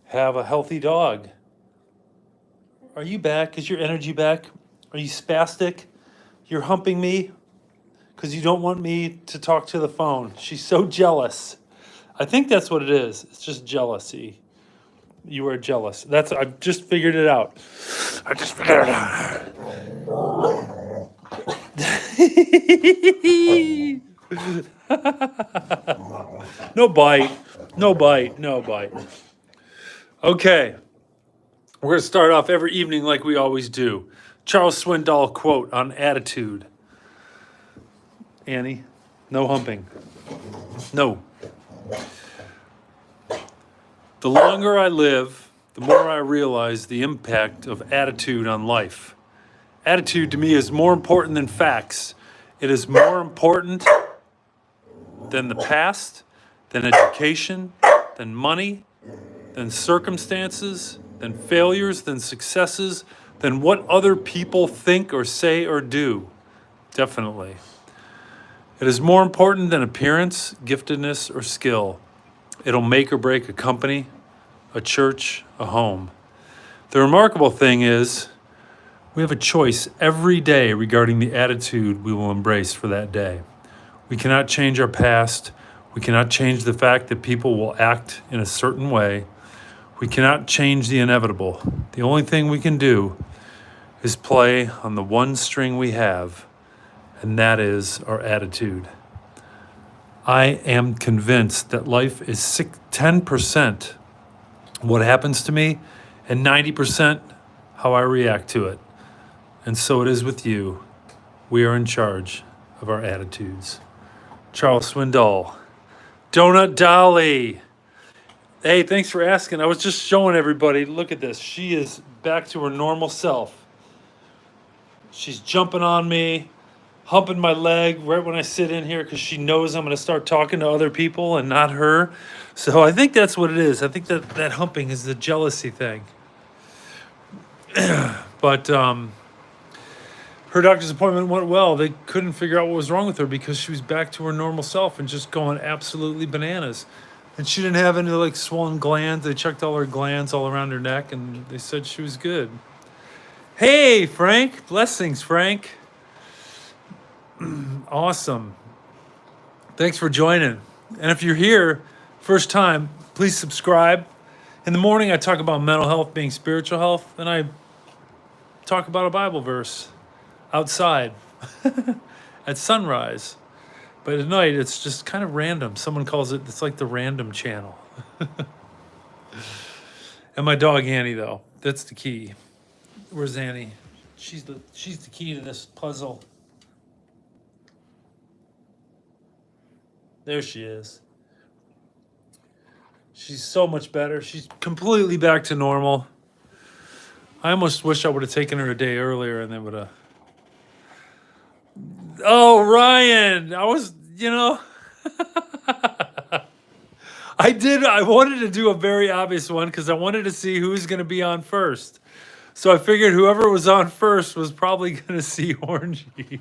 have a healthy dog. Are you back? Is your energy back? Are you spastic? You're humping me because you don't want me to talk to the phone. She's so jealous. I think that's what it is. It's just jealousy. You are jealous. I just figured it out. I just figured it out. No bite. No bite. No bite. Okay. We're going to start off every evening like we always do. Charles Swindoll quote on attitude. Annie, no humping. No. The longer I live, the more I realize the impact of attitude on life. Attitude to me is more important than facts. It is more important than the past, than education, than money, than circumstances, than failures, than successes, than what other people think or say or do. Definitely. It is more important than appearance, giftedness, or skill. It'll make or break a company, a church, a home. The remarkable thing is, we have a choice every day regarding the attitude we will embrace for that day. We cannot change our past. We cannot change the fact that people will act in a certain way. We cannot change the inevitable. The only thing we can do is play on the one string we have, and that is our attitude. I am convinced that life is 10% what happens to me and 90% how I react to it. And so it is with you. We are in charge of our attitudes. Charles Swindoll. Donut Dolly. Hey, thanks for asking. I was just showing everybody, look at this. She is back to her normal self. She's jumping on me, humping my leg right when I sit in here because she knows I'm going to start talking to other people and not her. So I think that's what it is. I think that humping is the jealousy thing. But her doctor's appointment went well. They couldn't figure out what was wrong with her because she was back to her normal self and just going absolutely bananas. And she didn't have any like swollen glands. They checked all her glands all around her neck and they said she was good. Hey, Frank. Blessings, Frank. Awesome. Thanks for joining. And if you're here first time, please subscribe. In the morning, I talk about mental health being spiritual health, and I talk about a Bible verse outside at sunrise. But at night, it's just kind of random. Someone calls it's like the random channel. And my dog, Annie, though, that's the key. Where's Annie? She's the key to this puzzle. There she is. She's so much better. She's completely back to normal. I almost wish I would have taken her a day earlier and then would have... Oh, Ryan! I was, I wanted to do a very obvious one because I wanted to see who was going to be on first. So I figured whoever was on first was probably going to see Orangey.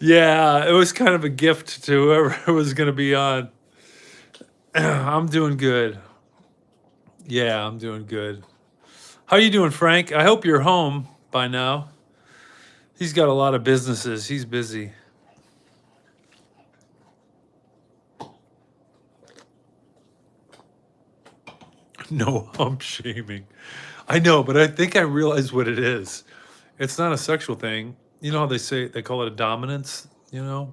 Yeah, it was kind of a gift to whoever was going to be on. I'm doing good. Yeah, I'm doing good. How you doing, Frank? I hope you're home by now. He's got a lot of businesses. He's busy. No hump shaming. I know, but I think I realize what it is. It's not a sexual thing. You know how they call it a dominance, I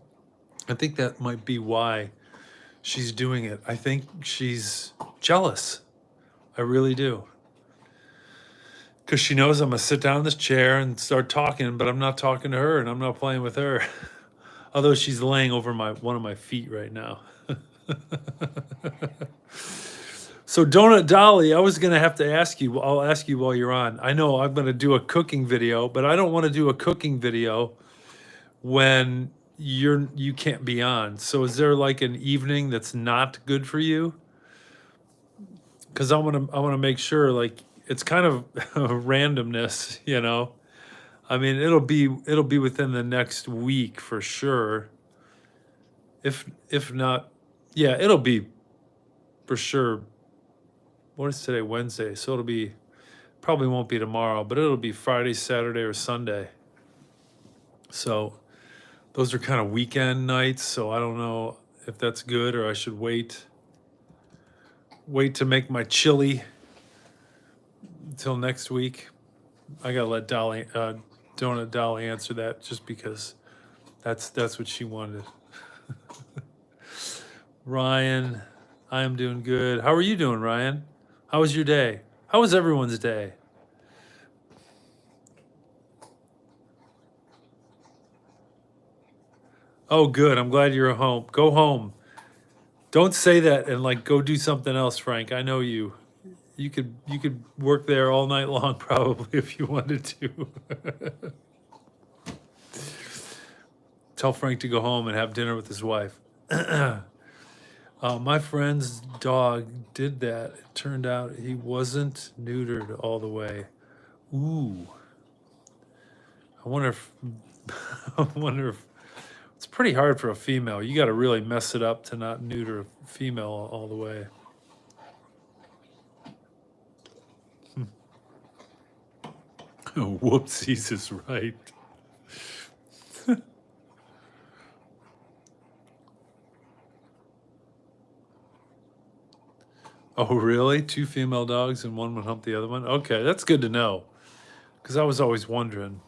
think that might be why she's doing it. I think she's jealous. I really do. Because she knows I'm going to sit down in this chair and start talking, but I'm not talking to her and I'm not playing with her. Although she's laying over one of my feet right now. So Donut Dolly, I was going to have to ask you, I'll ask you while you're on. I know I'm going to do a cooking video, but I don't want to do a cooking video when you can't be on. So is there like an evening that's not good for you? Because I want to make sure, like, it's kind of randomness, I mean, it'll be within the next week for sure. If not, yeah, it'll be for sure. What is today? Wednesday. So it'll be probably won't be tomorrow, but it'll be Friday, Saturday, or Sunday. So those are kind of weekend nights. So I don't know if that's good or I should wait to make my chili until next week. I gotta let Dolly, Donut Dolly, answer that just because that's what she wanted. Ryan, I am doing good. How are you doing, Ryan? How was your day? How was everyone's day? Oh, good. I'm glad you're home. Go home. Don't say that and like go do something else, Frank. I know you. You could work there all night long probably if you wanted to. Tell Frank to go home and have dinner with his wife. My friend's dog did that. It turned out he wasn't neutered all the way. Ooh. I wonder if I wonder if it's pretty hard for a female. You got to really mess it up to not neuter a female all the way. Whoopsies is right. Oh, really? Two female dogs and one would hump the other one? Okay, that's good to know. Because I was always wondering,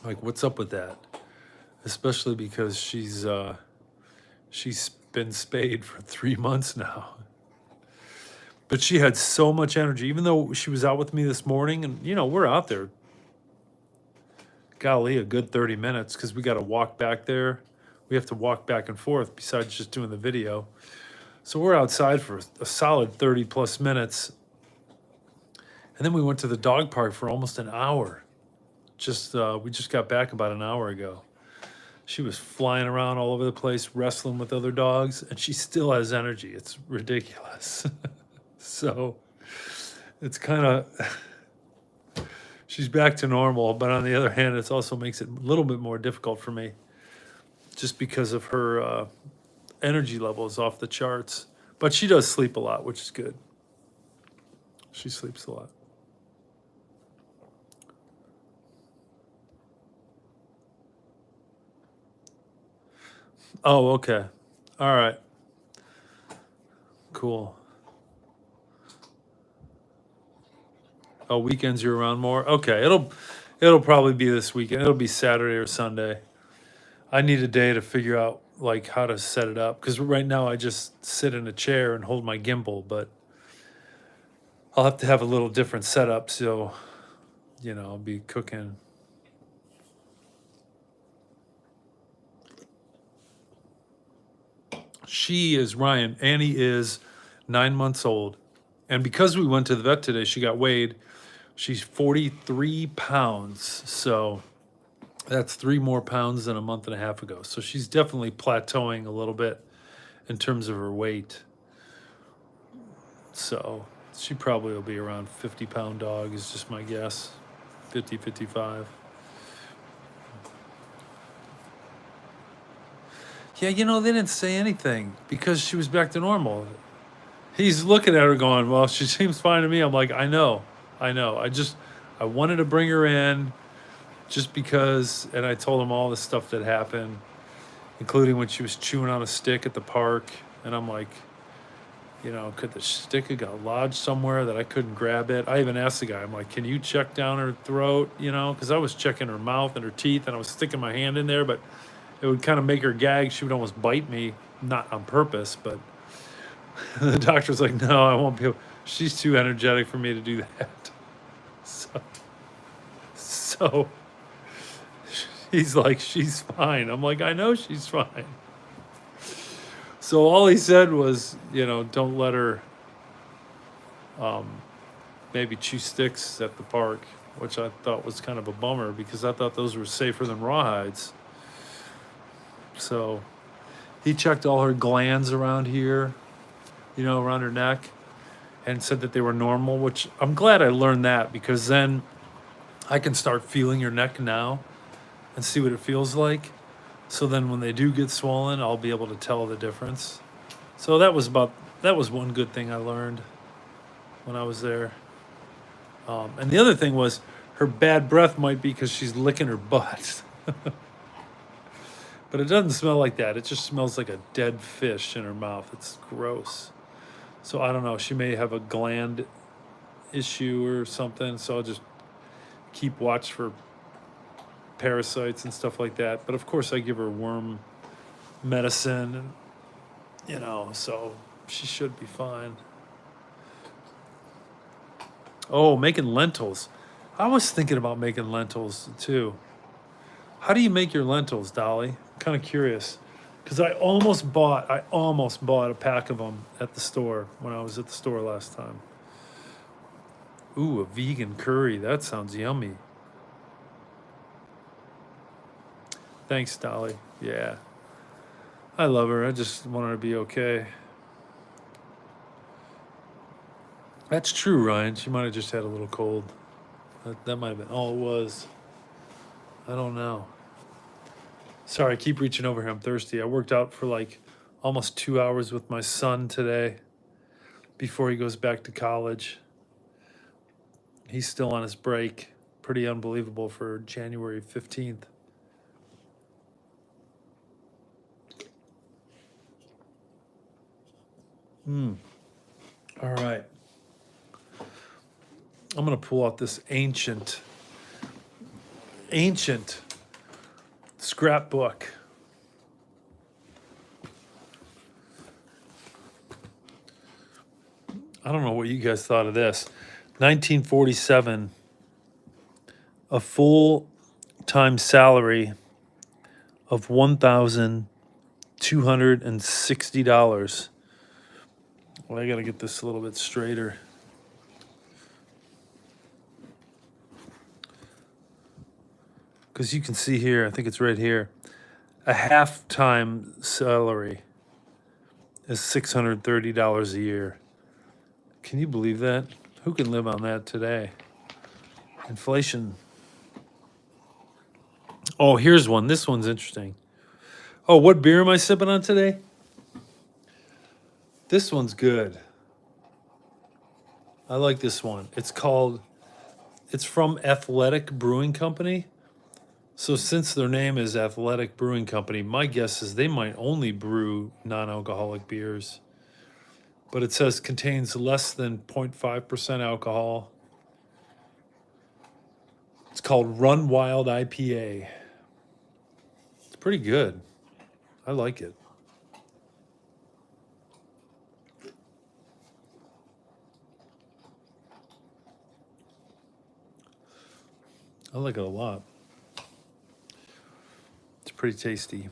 like, what's up with that? Especially because she's been spayed for 3 months now. But she had so much energy, even though she was out with me this morning, and we're out there, golly, a good 30 minutes because we got to walk back there. We have to walk back and forth besides just doing the video. So we're outside for a solid 30 plus minutes. And then we went to the dog park for almost an hour. We just got back about an hour ago. She was flying around all over the place, wrestling with other dogs, and she still has energy. It's ridiculous. So it's kind of, she's back to normal, but on the other hand, it also makes it a little bit more difficult for me just because of her energy levels off the charts. But she does sleep a lot, which is good. She sleeps a lot. Oh, okay. All right. Cool. Oh, weekends you're around more? Okay, it'll probably be this weekend. It'll be Saturday or Sunday. I need a day to figure out like how to set it up because right now I just sit in a chair and hold my gimbal, but I'll have to have a little different setup. So, I'll be cooking. Annie is 9 months old. And because we went to the vet today, she got weighed. She's 43 pounds. So that's 3 more pounds than a month and a half ago. So she's definitely plateauing a little bit in terms of her weight. So she probably will be around 50-pound dog is just my guess. 50, 55. Yeah, they didn't say anything because she was back to normal. He's looking at her going, well, she seems fine to me. I'm like, I know. I wanted to bring her in just because, and I told him all the stuff that happened, including when she was chewing on a stick at the park. And I'm like, could the stick have got lodged somewhere that I couldn't grab it? I even asked the guy, I'm like, can you check down her throat? Because I was checking her mouth and her teeth and I was sticking my hand in there, but it would kind of make her gag. She would almost bite me, not on purpose, but the doctor's like, no, I won't be able. She's too energetic for me to do that. So he's like, she's fine. I'm like, I know she's fine. So all he said was, don't let her maybe chew sticks at the park, which I thought was kind of a bummer because I thought those were safer than rawhides. So he checked all her glands around here, around her neck, and said that they were normal, which I'm glad I learned that because then I can start feeling your neck now and see what it feels like. So then when they do get swollen, I'll be able to tell the difference. So that was one good thing I learned when I was there. And the other thing was her bad breath might be because she's licking her butt. But it doesn't smell like that. It just smells like a dead fish in her mouth. It's gross. So I don't know. She may have a gland issue or something. So I'll just keep watch for parasites and stuff like that. But of course, I give her worm medicine, and so she should be fine. Oh, making lentils. I was thinking about making lentils too. How do you make your lentils, Dolly? I'm kind of curious. Because I almost bought a pack of them at the store when I was at the store last time. Ooh, a vegan curry. That sounds yummy. Thanks, Dolly. Yeah. I love her. I just want her to be okay. That's true, Ryan. She might have just had a little cold. That might have been all it was. I don't know. Sorry, I keep reaching over here. I'm thirsty. I worked out for like almost 2 hours with my son today before he goes back to college. He's still on his break. Pretty unbelievable for January 15th. All right. I'm going to pull out this ancient scrapbook. I don't know what you guys thought of this. 1947, a full-time salary of $1,260. Well, I got to get this a little bit straighter. Because you can see here, I think it's right here, a half-time salary is $630 a year. Can you believe that? Who can live on that today? Inflation. Oh, here's one. This one's interesting. Oh, what beer am I sipping on today? This one's good. I like this one. It's from Athletic Brewing Company. So since their name is Athletic Brewing Company, my guess is they might only brew non-alcoholic beers. But it says contains less than 0.5% alcohol. It's called Run Wild IPA. It's pretty good. I like it. I like it a lot. It's pretty tasty.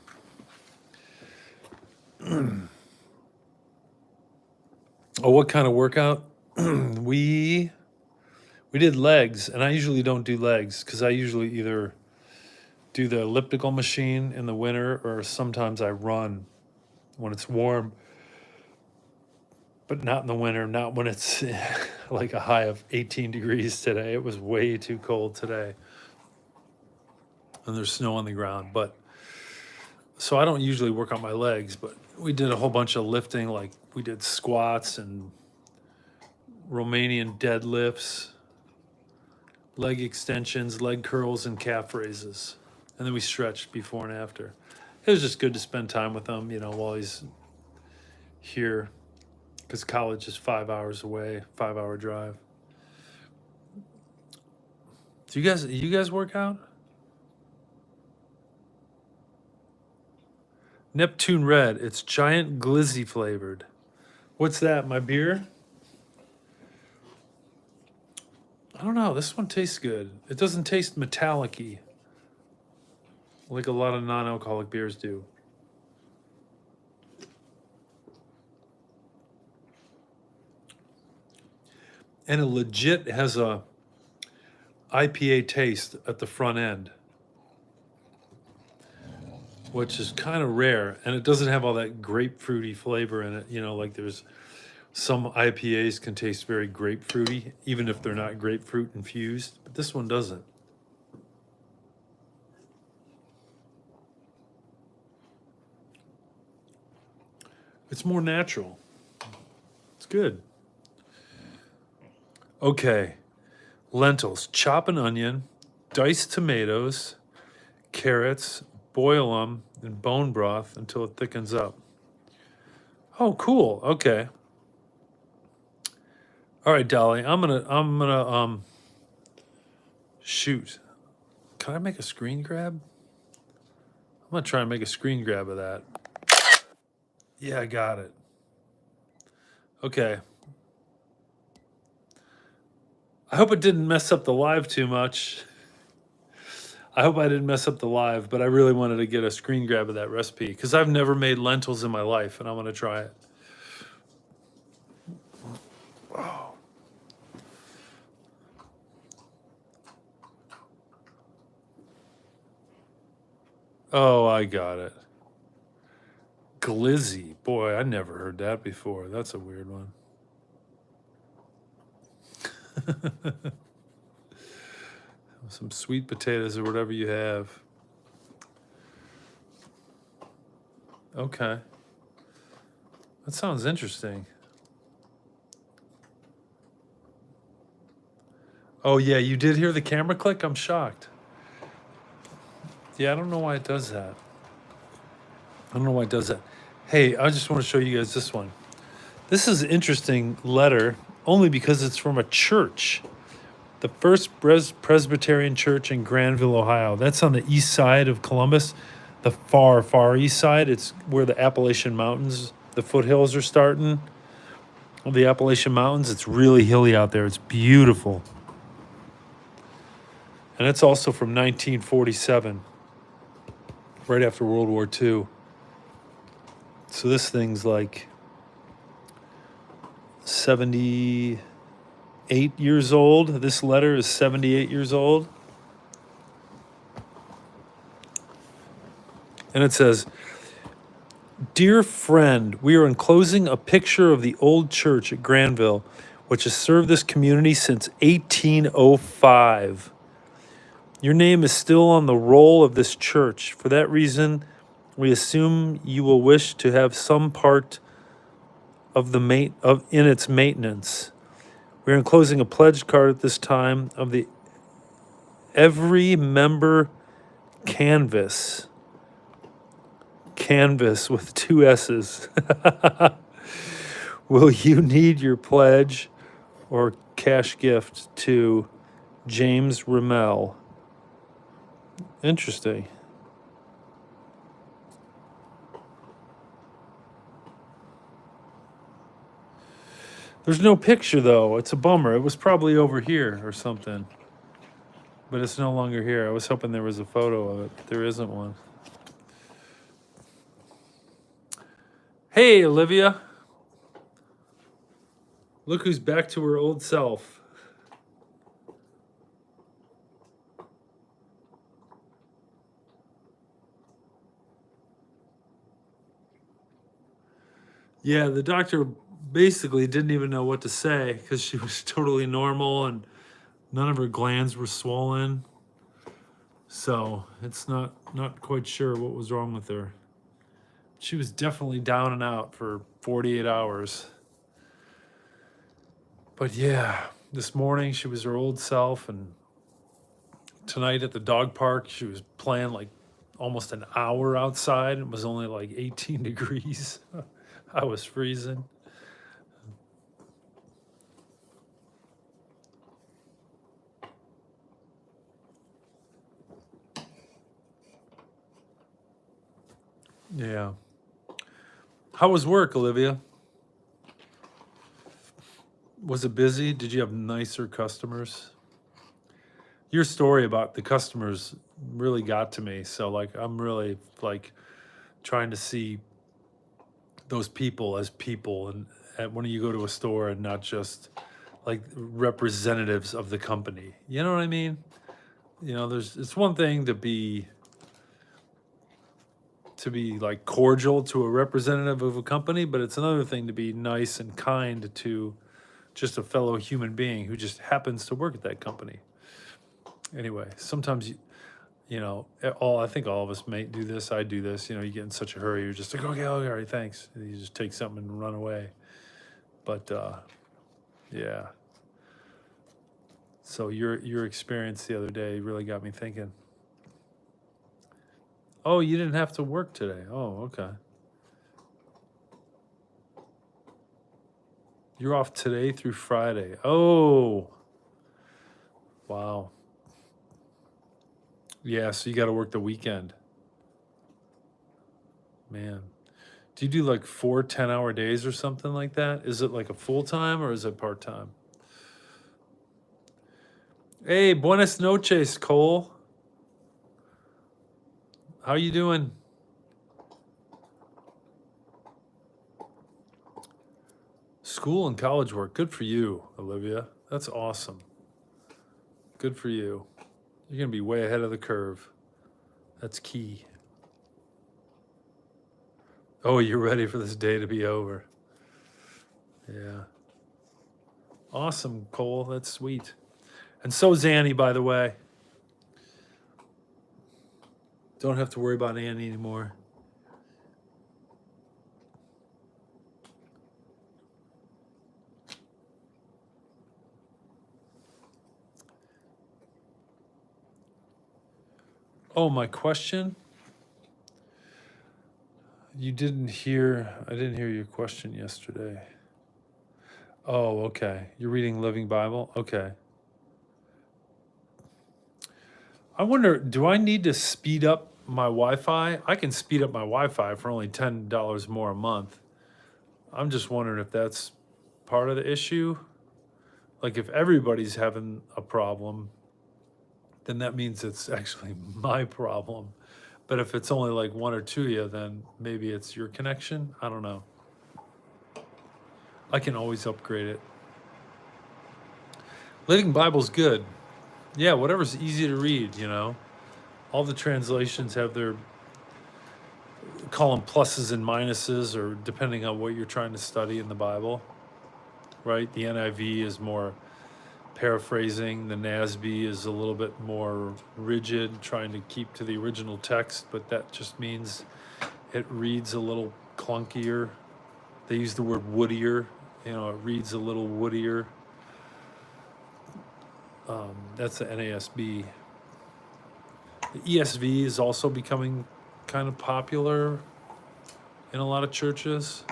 Oh, what kind of workout? We did legs, and I usually don't do legs because I usually either do the elliptical machine in the winter or sometimes I run when it's warm, but not in the winter, not when it's like a high of 18 degrees today. It was way too cold today. And there's snow on the ground, so I don't usually work on my legs, but we did a whole bunch of lifting, like we did squats and Romanian deadlifts, leg extensions, leg curls, and calf raises. And then we stretched before and after. It was just good to spend time with him, while he's here, because college is 5 hours away, 5-hour drive. Do you guys work out? Neptune Red. It's giant glizzy flavored. What's that? My beer? I don't know. This one tastes good. It doesn't taste metallic-y like a lot of non-alcoholic beers do. And it legit has a IPA taste at the front end, which is kind of rare. And it doesn't have all that grapefruity flavor in it. Like there's some IPAs can taste very grapefruity, even if they're not grapefruit infused. But this one doesn't. It's more natural. It's good. Okay. Lentils. Chop an onion, dice tomatoes, carrots, boil them in bone broth until it thickens up. Oh, cool. Okay. All right, Dolly. I'm gonna shoot. Can I make a screen grab? I'm gonna try and make a screen grab of that. Yeah, I got it. Okay. I hope it didn't mess up the live too much. I hope I didn't mess up the live, but I really wanted to get a screen grab of that recipe because I've never made lentils in my life and I want to try it. Oh. Oh, I got it. Glizzy. Boy, I never heard that before. That's a weird one. Some sweet potatoes or whatever you have. Okay. That sounds interesting. Oh, yeah, you did hear the camera click? I'm shocked. Yeah, I don't know why it does that. I don't know why it does that. Hey, I just want to show you guys this one. This is an interesting letter only because it's from a church. The First Presbyterian Church in Granville, Ohio. That's on the east side of Columbus, the far, far east side. It's where the Appalachian Mountains, the foothills are starting of the Appalachian Mountains. It's really hilly out there. It's beautiful. And it's also from 1947, right after World War II. So this thing's like 78 years old. This letter is 78 years old. And it says, "Dear friend, we are enclosing a picture of the old church at Granville, which has served this community since 1805. Your name is still on the roll of this church. For that reason, we assume you will wish to have some part of in its maintenance. We are enclosing a pledge card at this time of the every member canvas. Canvas with 2 S's. Will you need your pledge or cash gift to James Rimmel?" Interesting. There's no picture, though. It's a bummer. It was probably over here or something. But it's no longer here. I was hoping there was a photo of it. There isn't one. Hey, Olivia. Look who's back to her old self. Yeah, the doctor basically didn't even know what to say because she was totally normal and none of her glands were swollen. So it's not quite sure what was wrong with her. She was definitely down and out for 48 hours. But yeah, this morning she was her old self, and tonight at the dog park she was playing like almost an hour outside. It was only like 18 degrees. I was freezing. Yeah. How was work, Olivia? Was it busy? Did you have nicer customers? Your story about the customers really got to me. So like I'm really like trying to see those people as people and when you go to a store and not just like representatives of the company. You know what I mean? You know, it's one thing to be like cordial to a representative of a company, but it's another thing to be nice and kind to just a fellow human being who just happens to work at that company. Anyway, sometimes I think all of us may do this. I do this. You get in such a hurry, you're just like, okay, all right, thanks. And you just take something and run away. But yeah. So your experience the other day really got me thinking. Oh, you didn't have to work today. Oh, okay. You're off today through Friday. Oh, wow. Yeah, so you got to work the weekend. Man. Do you do like 4 10-hour days or something like that? Is it like a full time or is it part time? Hey, buenas noches, Cole. How you doing? School and college work. Good for you, Olivia. That's awesome. Good for you. You're going to be way ahead of the curve. That's key. Oh, you're ready for this day to be over. Yeah. Awesome, Cole. That's sweet. And so's Annie, by the way. Don't have to worry about Annie anymore. Oh, my question? I didn't hear your question yesterday. Oh, okay. You're reading Living Bible? Okay. I wonder, do I need to speed up my Wi-Fi? I can speed up my Wi-Fi for only $10 more a month. I'm just wondering if that's part of the issue. Like if everybody's having a problem, then that means it's actually my problem. But if it's only like one or two of you, then maybe it's your connection. I don't know. I can always upgrade it. Living Bible's good. Yeah, whatever's easy to read, All the translations have their column pluses and minuses, or depending on what you're trying to study in the Bible, right? The NIV is more paraphrasing. The NASB is a little bit more rigid, trying to keep to the original text, but that just means it reads a little clunkier. They use the word woodier, it reads a little woodier. That's the NASB. The ESV is also becoming kind of popular in a lot of churches.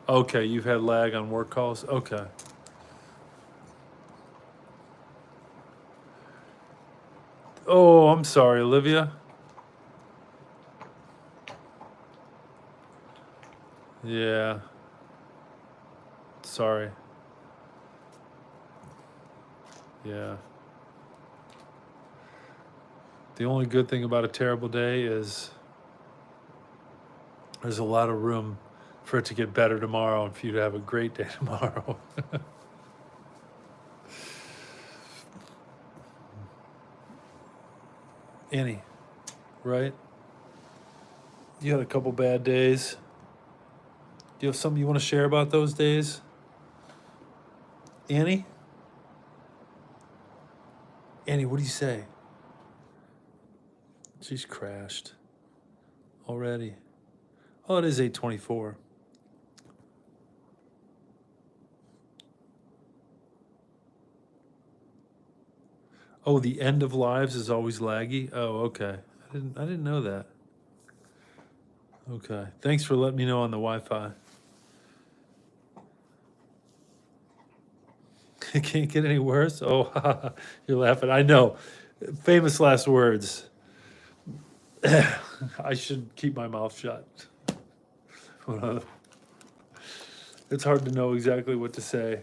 Okay, you've had lag on work calls? Okay. Oh, I'm sorry, Olivia. Yeah. Sorry. Yeah. The only good thing about a terrible day is there's a lot of room for it to get better tomorrow and for you to have a great day tomorrow. Annie, right? You had a couple bad days. Do you have something you want to share about those days? Annie? Annie, what do you say? She's crashed already. Oh, it is 8:24. Oh, the end of lives is always laggy? Oh, okay. I didn't know that. Okay. Thanks for letting me know on the Wi-Fi. It can't get any worse? Oh, you're laughing. I know. Famous last words. I should keep my mouth shut. It's hard to know exactly what to say.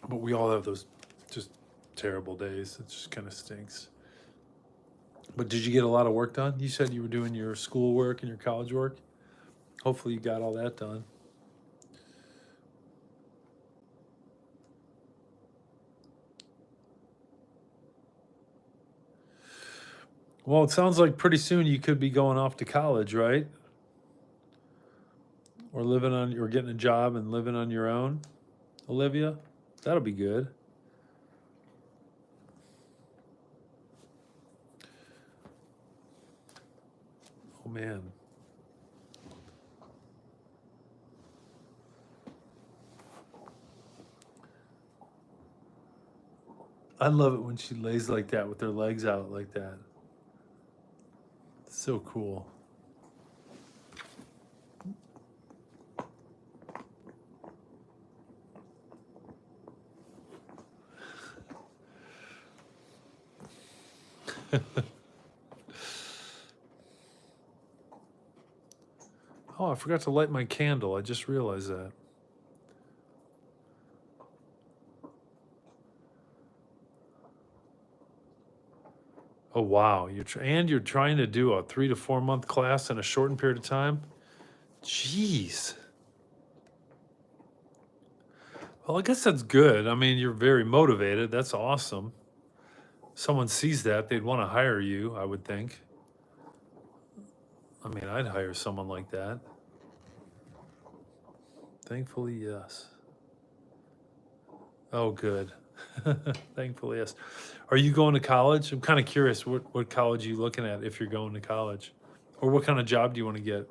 But we all have those just terrible days. It just kind of stinks. But did you get a lot of work done? You said you were doing your school work and your college work. Hopefully you got all that done. Well, it sounds like pretty soon you could be going off to college, right? Or or getting a job and living on your own, Olivia. That'll be good. Oh man. I love it when she lays like that with her legs out like that. It's so cool. Oh, I forgot to light my candle. I just realized that. Oh wow, you're trying to do a 3 to 4 month class in a shortened period of time. Jeez. Well, I guess that's good. I mean, you're very motivated. That's awesome. Someone sees that, they'd want to hire you, I would think. I mean, I'd hire someone like that. Thankfully, yes. Oh, good. Thankfully, yes. Are you going to college? I'm kind of curious what college are you looking at if you're going to college? Or what kind of job do you want to get?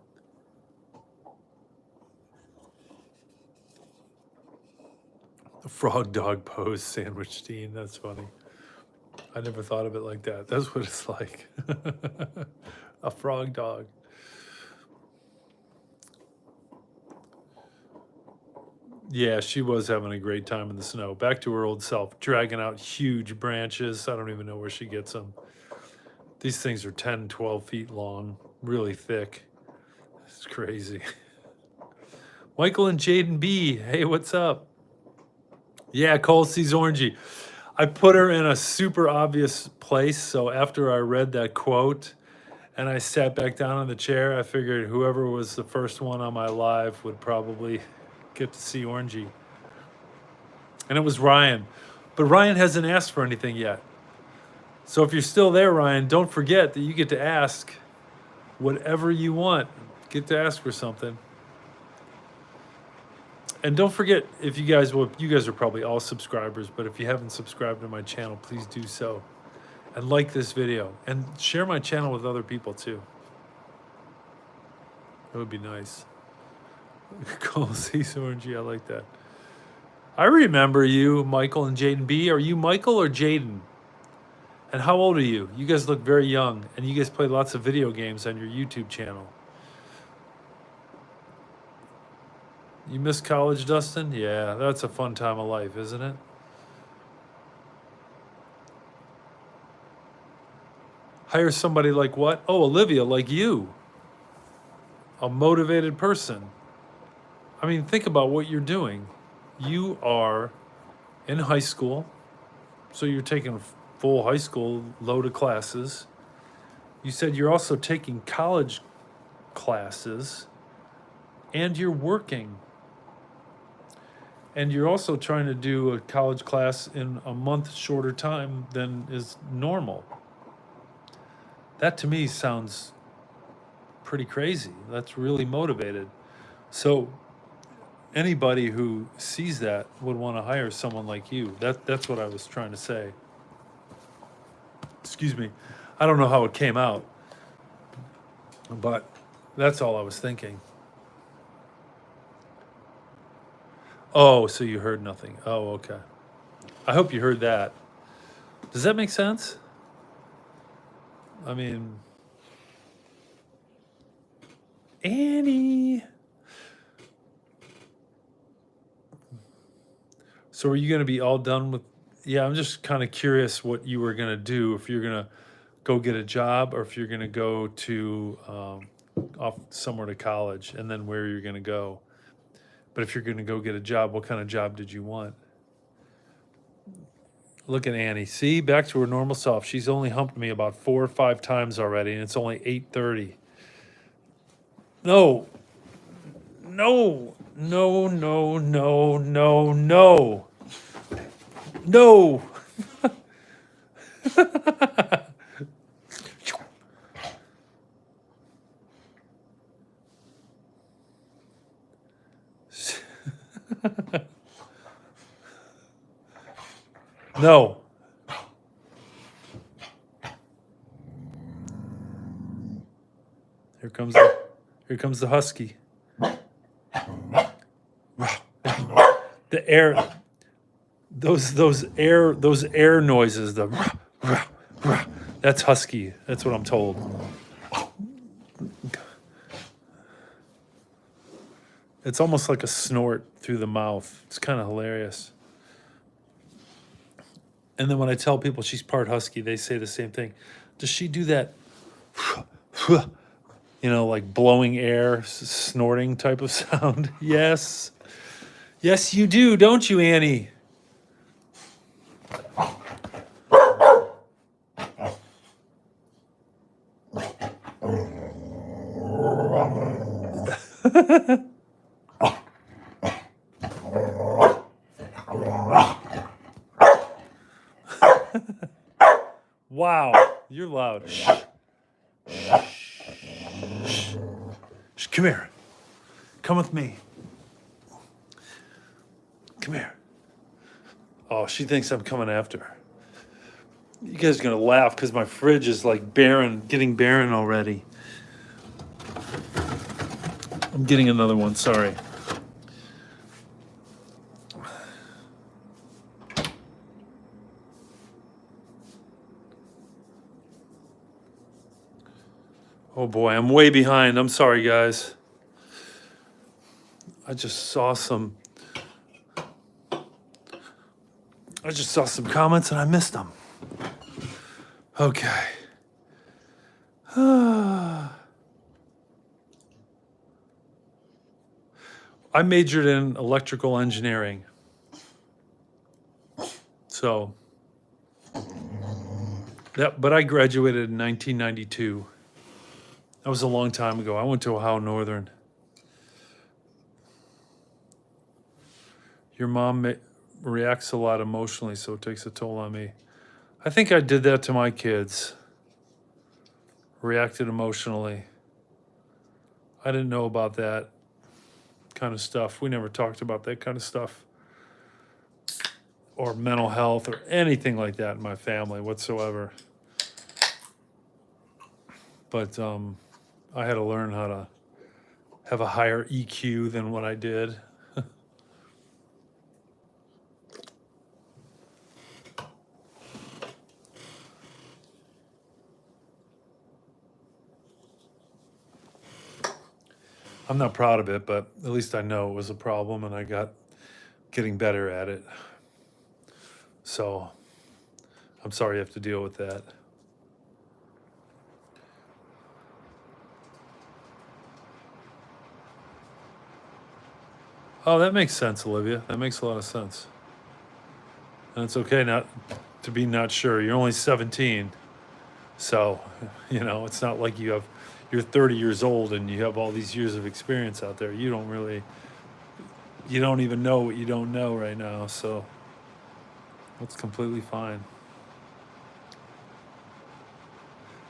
A frog dog pose sandwich teen. That's funny. I never thought of it like that. That's what it's like. A frog dog. Yeah, she was having a great time in the snow. Back to her old self, dragging out huge branches. I don't even know where she gets them. These things are 10, 12 feet long, really thick. It's crazy. Michael and Jaden B. Hey, what's up? Yeah, Cole sees Orangey. I put her in a super obvious place. So after I read that quote and I sat back down in the chair, I figured whoever was the first one on my live would probably get to see Orangey. And it was Ryan. But Ryan hasn't asked for anything yet. So if you're still there, Ryan, don't forget that you get to ask whatever you want. Get to ask for something. And don't forget, if you guys are probably all subscribers, but if you haven't subscribed to my channel, please do so. And like this video. And share my channel with other people too. That would be nice. Cole sees Orangey, I like that. I remember you, Michael and Jaden B. Are you Michael or Jaden? And how old are you? You guys look very young, and you guys play lots of video games on your YouTube channel. You miss college, Dustin? Yeah, that's a fun time of life, isn't it? Hire somebody like what? Oh, Olivia, like you. A motivated person. I mean, think about what you're doing. You are in high school, so you're taking a full high school load of classes. You said you're also taking college classes, and you're working. And you're also trying to do a college class in a month shorter time than is normal. That to me sounds pretty crazy. That's really motivated. So anybody who sees that would want to hire someone like you. That's what I was trying to say. Excuse me. I don't know how it came out, but that's all I was thinking. Oh, so you heard nothing. Oh, okay. I hope you heard that. Does that make sense? I mean, Annie. So are you going to be all done with? Yeah, I'm just kind of curious what you were going to do, if you're going to go get a job or if you're going to go to off somewhere to college, and then where you're going to go. But if you're going to go get a job, what kind of job did you want? Look at Annie. See, back to her normal self. She's only humped me about 4 or 5 times already, and it's only 8:30. No. No. No, no, no, no, no. No. No. Here comes the husky. The air, those air noises. That's husky. That's what I'm told. It's almost like a snort through the mouth. It's kind of hilarious. And then when I tell people she's part husky, they say the same thing. Does she do that, like blowing air, snorting type of sound? Yes. Yes, you do, don't you, Annie? Wow, you're loud. Shh. Shh. Shh. Come here. Come with me. Come here. Oh, she thinks I'm coming after her. You guys are gonna laugh because my fridge is like barren, getting barren already. I'm getting another one, sorry. Oh boy, I'm way behind. I'm sorry, guys. I just saw some comments and I missed them. Okay. I majored in electrical engineering. So, but I graduated in 1992. That was a long time ago. I went to Ohio Northern. Your mom reacts a lot emotionally, so it takes a toll on me. I think I did that to my kids. Reacted emotionally. I didn't know about that kind of stuff. We never talked about that kind of stuff. Or mental health or anything like that in my family whatsoever. But I had to learn how to have a higher EQ than what I did. I'm not proud of it, but at least I know it was a problem and I got getting better at it. So I'm sorry you have to deal with that. Oh, that makes sense, Olivia. That makes a lot of sense. And it's okay not to be not sure. You're only 17. So, it's not like you're 30 years old and you have all these years of experience out there. You don't even know what you don't know right now. So that's completely fine.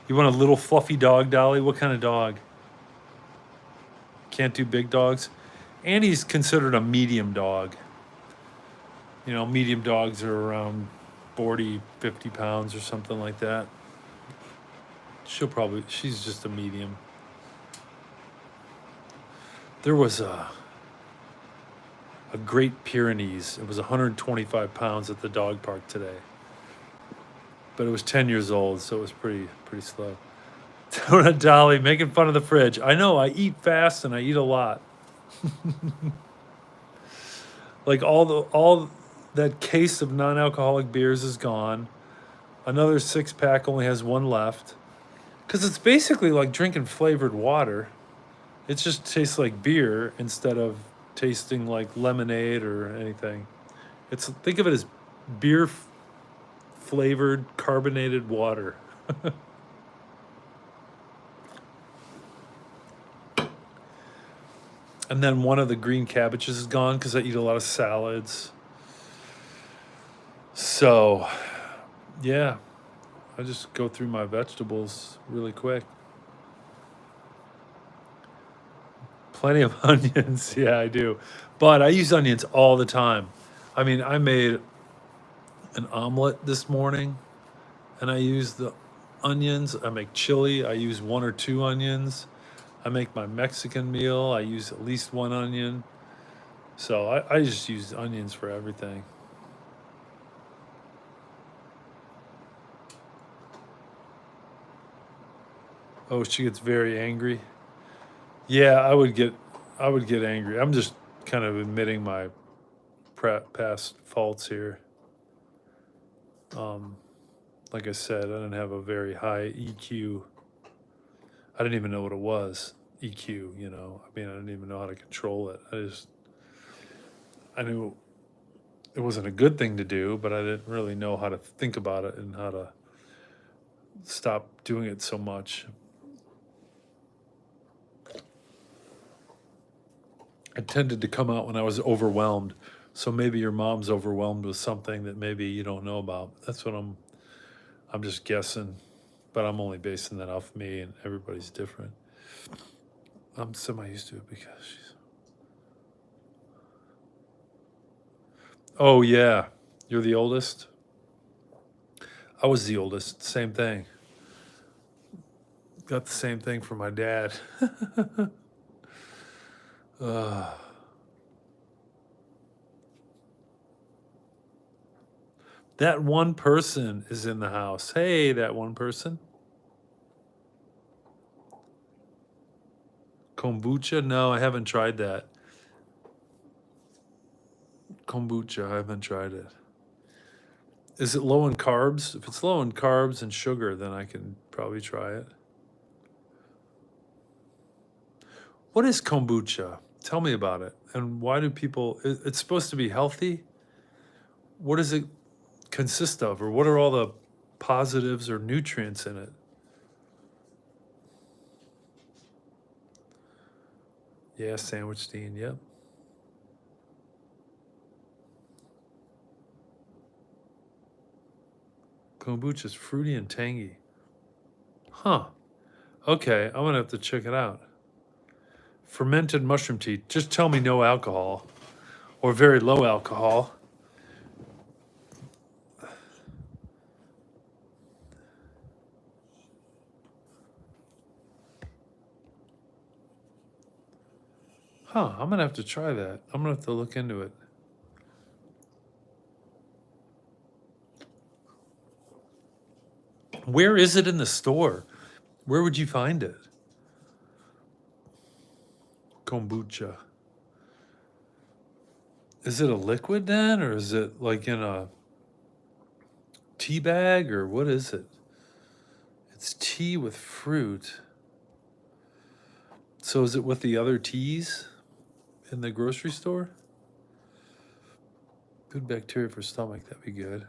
You want a little fluffy dog, Dolly? What kind of dog? Can't do big dogs? Annie's considered a medium dog. Medium dogs are around 40, 50 pounds or something like that. She's just a medium. There was a Great Pyrenees. It was 125 pounds at the dog park today. But it was 10 years old, so it was pretty slow. Donut Dolly making fun of the fridge. I know, I eat fast and I eat a lot. Like all that case of non-alcoholic beers is gone. Another 6-pack only has one left. Because it's basically like drinking flavored water. It just tastes like beer instead of tasting like lemonade or anything. Think of it as beer flavored carbonated water. And then one of the green cabbages is gone because I eat a lot of salads. So, yeah, I just go through my vegetables really quick. Plenty of onions. Yeah, I do. But I use onions all the time. I mean, I made an omelet this morning, and I use the onions. I make chili. I use 1 or 2 onions. I make my Mexican meal. I use at least 1 onion. So I just use onions for everything. Oh, she gets very angry. Yeah, I would get angry. I'm just kind of admitting my past faults here. Like I said, I didn't have a very high EQ. I didn't even know what it was. EQ, you know. I mean, I didn't even know how to control it. I knew it wasn't a good thing to do, but I didn't really know how to think about it and how to stop doing it so much. It tended to come out when I was overwhelmed. So maybe your mom's overwhelmed with something that maybe you don't know about. That's what I'm just guessing, but I'm only basing that off me, and everybody's different. I'm semi used to it because she's. Oh yeah, you're the oldest. I was the oldest. Same thing. Got the same thing from my dad. That one person is in the house. Hey, that one person. Kombucha? No, I haven't tried that. Kombucha, I haven't tried it. Is it low in carbs? If it's low in carbs and sugar, then I can probably try it. What is kombucha? Tell me about it. And why do people, it's supposed to be healthy? What does it consist of? Or what are all the positives or nutrients in it? Yeah, sandwich Dean, yep. Kombucha's fruity and tangy. Huh. Okay, I'm gonna have to check it out. Fermented mushroom tea. Just tell me no alcohol or very low alcohol. Huh, I'm gonna have to try that. I'm gonna have to look into it. Where is it in the store? Where would you find it? Kombucha. Is it a liquid then, or is it like in a tea bag, or what is it? It's tea with fruit. So is it with the other teas in the grocery store? Good bacteria for stomach, that'd be good.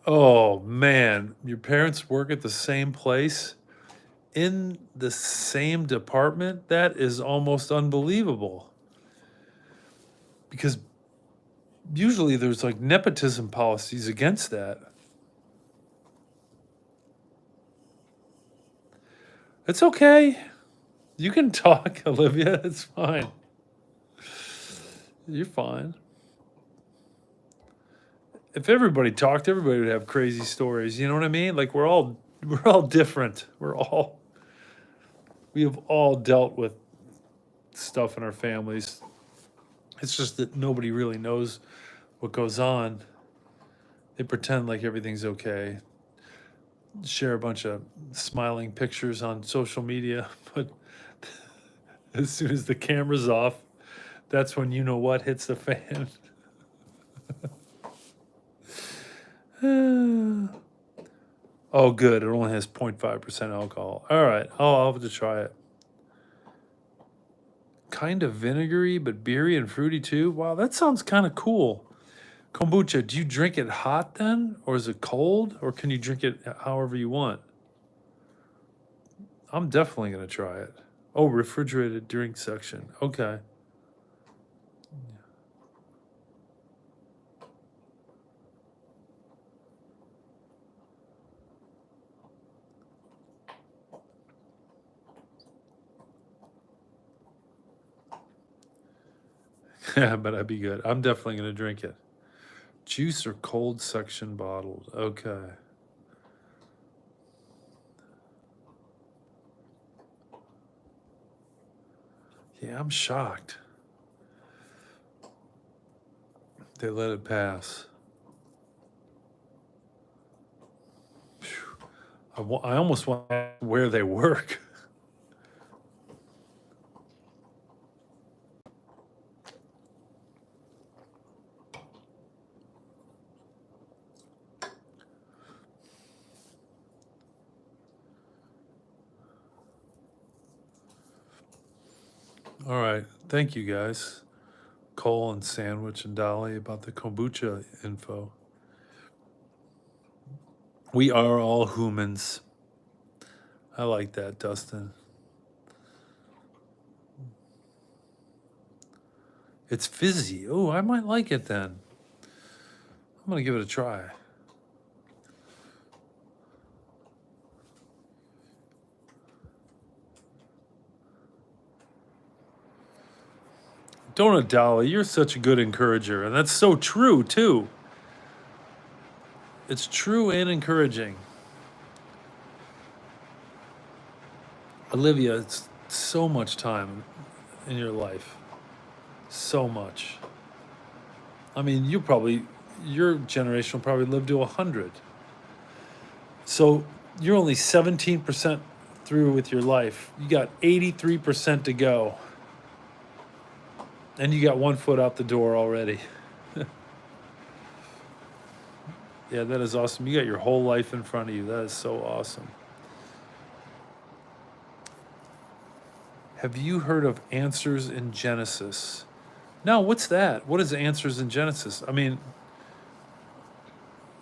Oh man, your parents work at the same place in the same department? That is almost unbelievable. Because usually there's like nepotism policies against that. It's okay. You can talk, Olivia. It's fine. You're fine. If everybody talked, everybody would have crazy stories. You know what I mean? Like we're all different. We have all dealt with stuff in our families. It's just that nobody really knows what goes on. They pretend like everything's okay. Share a bunch of smiling pictures on social media, but as soon as the camera's off, that's when you know what hits the fan. Oh, good. It only has 0.5% alcohol. All right. I'll have to try it. Kind of vinegary, but beery and fruity too. Wow, that sounds kind of cool. Kombucha, do you drink it hot then? Or is it cold? Or can you drink it however you want? I'm definitely going to try it. Oh, refrigerated drink section. Okay. Yeah, but I'd be good. I'm definitely going to drink it. Juice or cold section bottled. Okay. Yeah, I'm shocked. They let it pass. I almost want to ask where they work. All right. Thank you, guys. Cole and Sandwich and Dolly about the kombucha info. We are all humans. I like that, Dustin. It's fizzy. Oh, I might like it then. I'm going to give it a try. Donut Dolly, you're such a good encourager. And that's so true, too. It's true and encouraging. Olivia, it's so much time in your life. So much. I mean, your generation will probably live to 100. So you're only 17% through with your life. You got 83% to go. And you got 1 foot out the door already. Yeah, that is awesome. You got your whole life in front of you. That is so awesome. Have you heard of Answers in Genesis? No, what's that? What is Answers in Genesis? I mean,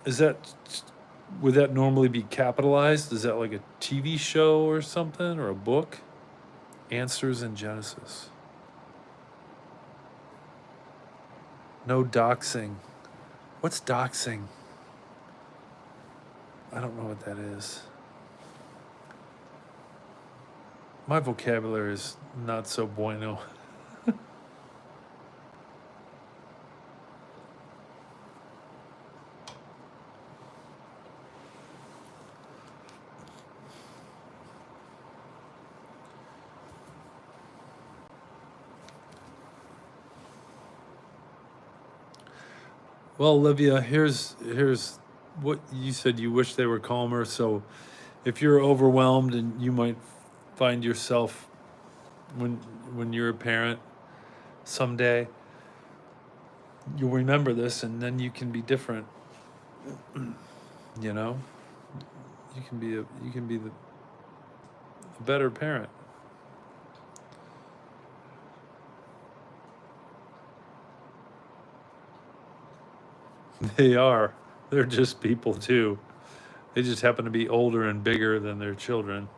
would that normally be capitalized? Is that like a TV show or something or a book? Answers in Genesis. No doxing. What's doxing? I don't know what that is. My vocabulary is not so bueno. Well, Olivia, here's what you said. You wish they were calmer. So, if you're overwhelmed and you might find yourself when you're a parent someday, you'll remember this, and then you can be different. You know, you can be the a better parent. They are. They're just people too. They just happen to be older and bigger than their children.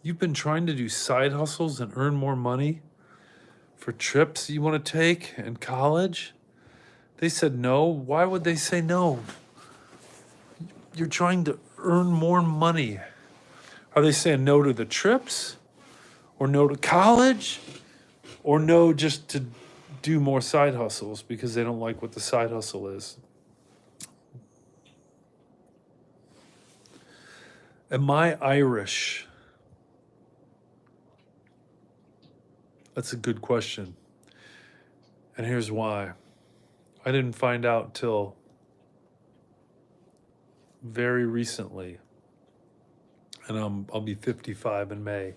You've been trying to do side hustles and earn more money for trips you want to take in college? They said no. Why would they say no? You're trying to earn more money. Are they saying no to the trips? Or no to college? Or no just to do more side hustles because they don't like what the side hustle is? Am I Irish? That's a good question. And here's why. I didn't find out till very recently. And I'll be 55 in May.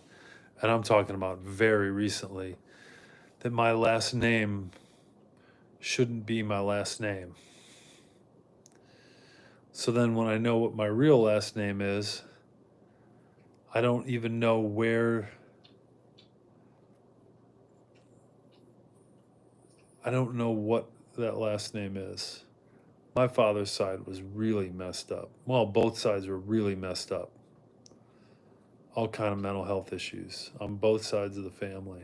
And I'm talking about very recently that my last name shouldn't be my last name. So then when I know what my real last name is, I don't even know where. I don't know what that last name is. My father's side was really messed up. Well, both sides were really messed up. All kind of mental health issues on both sides of the family.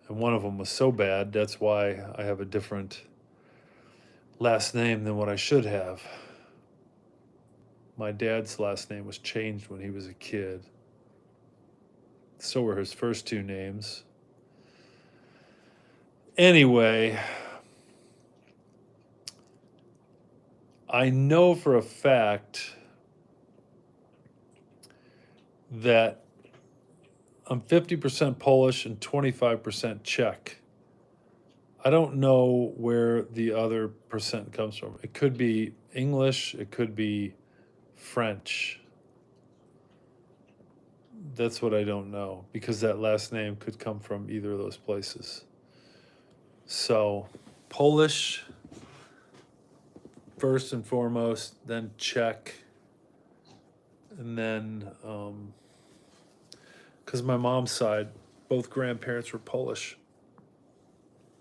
And one of them was so bad, that's why I have a different last name than what I should have. My dad's last name was changed when he was a kid. So were his first two names. Anyway, I know for a fact that I'm 50% Polish and 25% Czech. I don't know where the other percent comes from. It could be English, it could be French. That's what I don't know, because that last name could come from either of those places. So, Polish first and foremost, then Czech, and then, because my mom's side, both grandparents were Polish.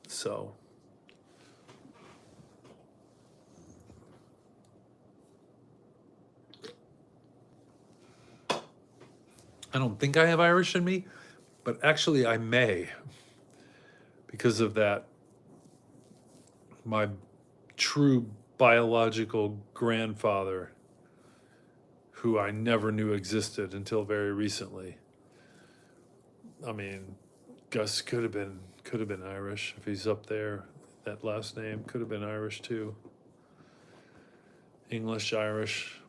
So, I don't think I have Irish in me, but actually I may, because of that. My true biological grandfather, who I never knew existed until very recently. I mean, Gus could have been Irish if he's up there. That last name could have been Irish too. English, Irish,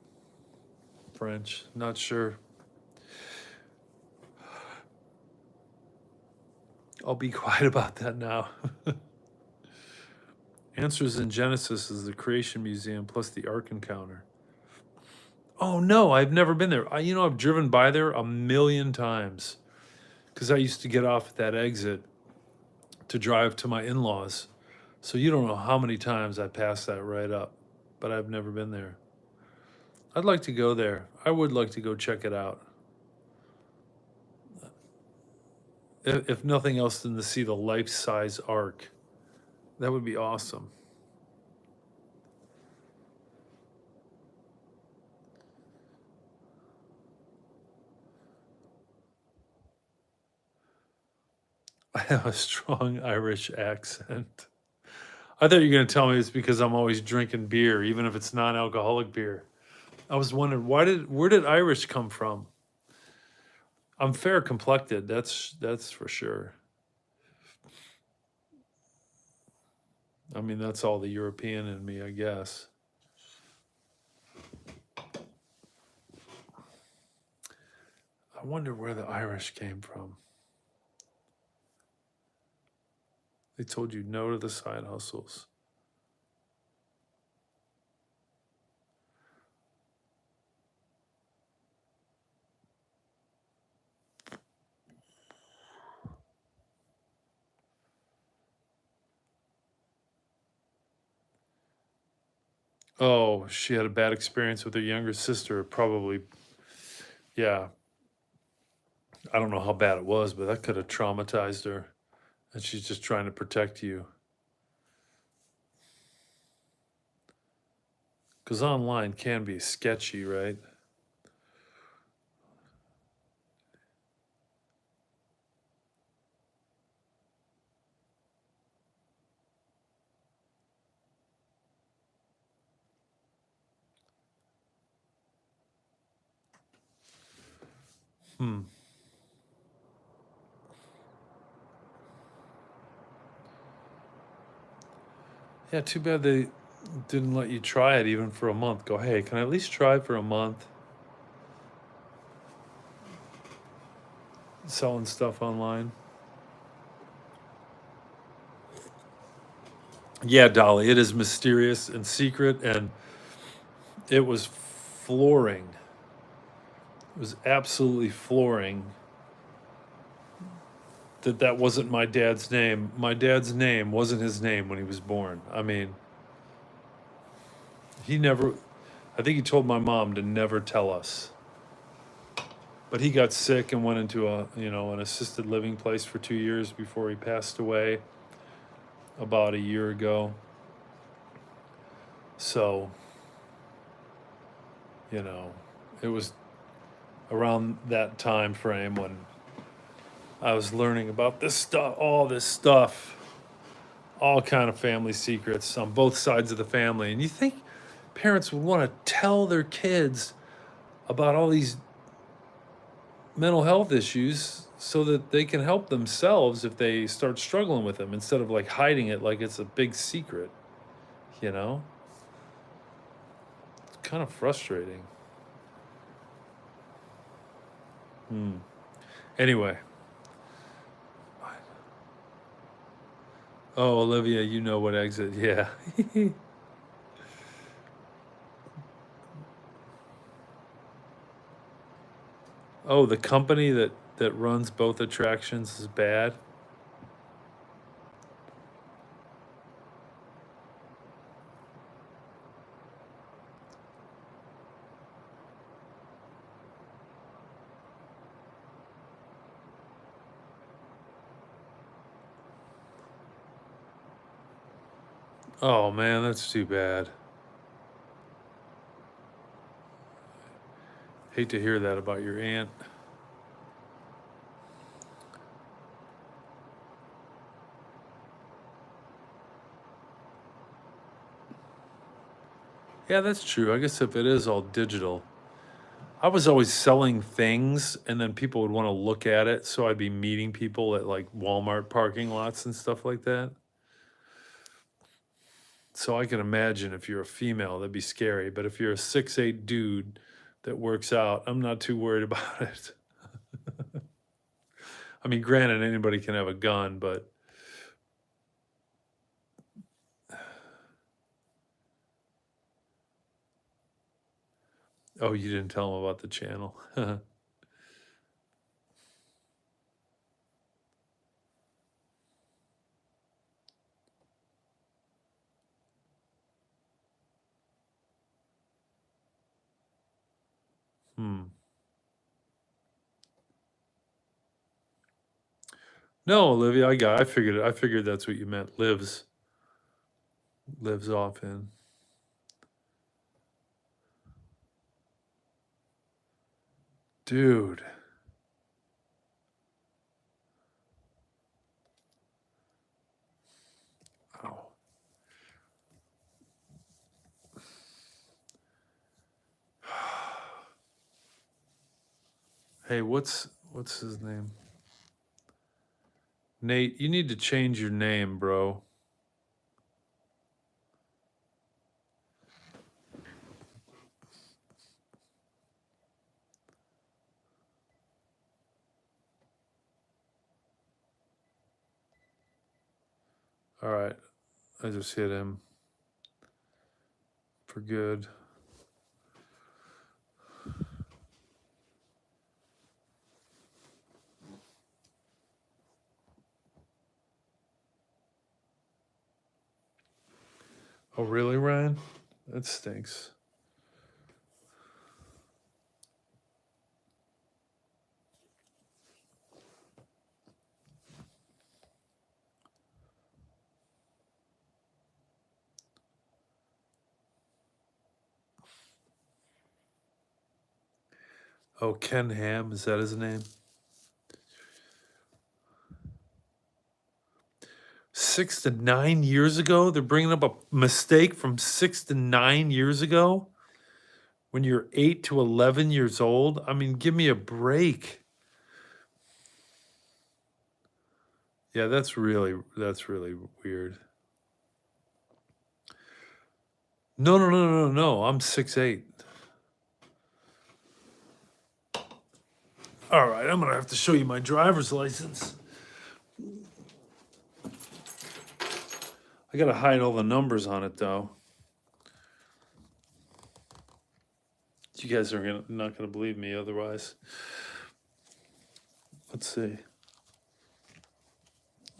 French, not sure. I'll be quiet about that now. Answers in Genesis is the Creation Museum plus the Ark Encounter. Oh no, I've never been there. I've driven by there a million times because I used to get off at that exit to drive to my in-laws. So you don't know how many times I passed that right up, but I've never been there. I'd like to go there. I would like to go check it out. If nothing else than to see the life-size ark. That would be awesome. I have a strong Irish accent. I thought you were going to tell me it's because I'm always drinking beer, even if it's non-alcoholic beer. I was wondering where did Irish come from? I'm fair complected, that's for sure. I mean, that's all the European in me, I guess. I wonder where the Irish came from. They told you no to the side hustles. Oh, she had a bad experience with her younger sister, probably. Yeah. I don't know how bad it was, but that could have traumatized her. And she's just trying to protect you. Because online can be sketchy, right? Yeah, too bad they didn't let you try it even for a month. Go, hey, can I at least try for a month? Selling stuff online. Yeah, Dolly, it is mysterious and secret, and it was flooring. It was absolutely flooring that wasn't my dad's name. My dad's name wasn't his name when he was born. I mean, I think he told my mom to never tell us. But he got sick and went into an assisted living place for 2 years before he passed away about a year ago. So, it was around that time frame when I was learning about all this stuff, all kind of family secrets on both sides of the family. And you think parents would want to tell their kids about all these mental health issues so that they can help themselves if they start struggling with them, instead of like hiding it like it's a big secret, It's kind of frustrating. Anyway. Oh, Olivia, you know what exit. Yeah. Oh, the company that runs both attractions is bad. Oh man, that's too bad. Hate to hear that about your aunt. Yeah, that's true. I guess if it is all digital. I was always selling things and then people would want to look at it, so I'd be meeting people at like Walmart parking lots and stuff like that. So I can imagine if you're a female, that'd be scary. But if you're a 6'8" dude that works out, I'm not too worried about it. I mean, granted, anybody can have a gun, but oh, you didn't tell them about the channel. No, Olivia, I figured it. I figured that's what you meant. Lives off in. Dude. Oh. Hey, what's his name? Nate, you need to change your name, bro. All right. I just hit him for good. Oh, really, Ryan? That stinks. Oh, Ken Ham, is that his name? 6 to 9 years ago? They're bringing up a mistake from 6 to 9 years ago? When you're 8 to 11 years old? I mean, give me a break. Yeah, that's really weird. No. I'm 6'8". All right, I'm gonna have to show you my driver's license. I gotta hide all the numbers on it though. You guys are not gonna believe me otherwise. Let's see.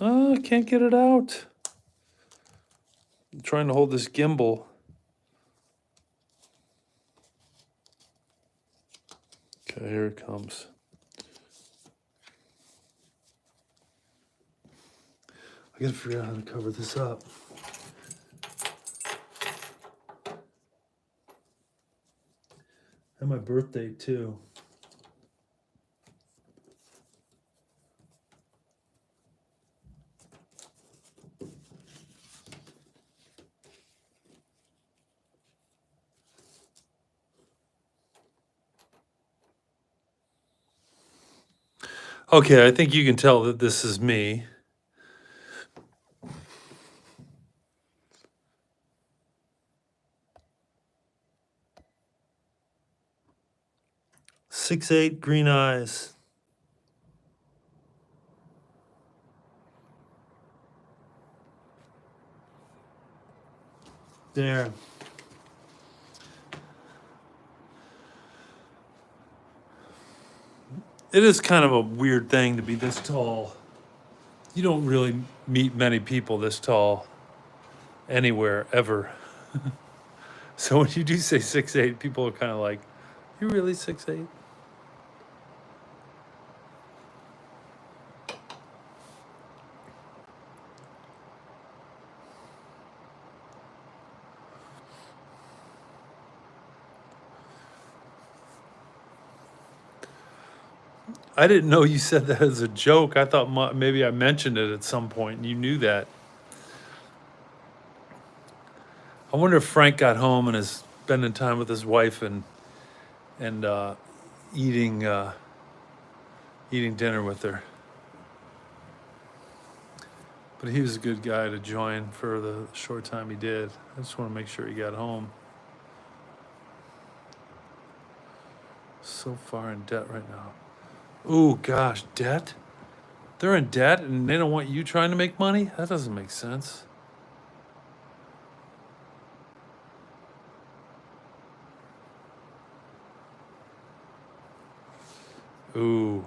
Oh, I can't get it out. I'm trying to hold this gimbal. Okay, here it comes. I gotta figure out how to cover this up. And my birthday too. Okay, I think you can tell that this is me. Six eight, green eyes. There. It is kind of a weird thing to be this tall. You don't really meet many people this tall anywhere, ever. So when you do say 6'8", people are kind of like, you really 6'8"? I didn't know you said that as a joke. I thought maybe I mentioned it at some point and you knew that. I wonder if Frank got home and is spending time with his wife and eating dinner with her. But he was a good guy to join for the short time he did. I just want to make sure he got home. So far in debt right now. Ooh, gosh, debt? They're in debt and they don't want you trying to make money? That doesn't make sense. Ooh.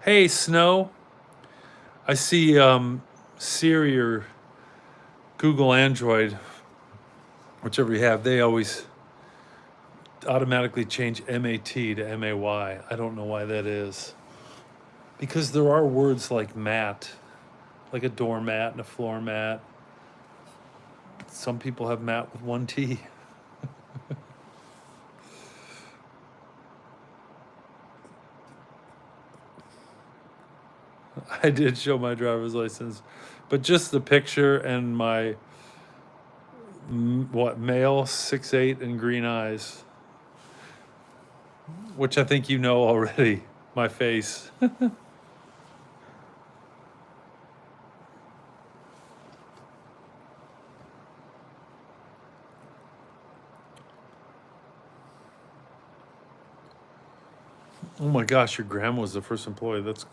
Hey, Snow. I see Siri or Google Android, whichever you have, they always automatically change MAT to MAY. I don't know why that is. Because there are words like mat, like a doormat and a floor mat. Some people have mat with one T. I did show my driver's license, but just the picture and my male 6'8" and green eyes, which I think you know already. My face. Oh my gosh, your grandma was the first employee. That's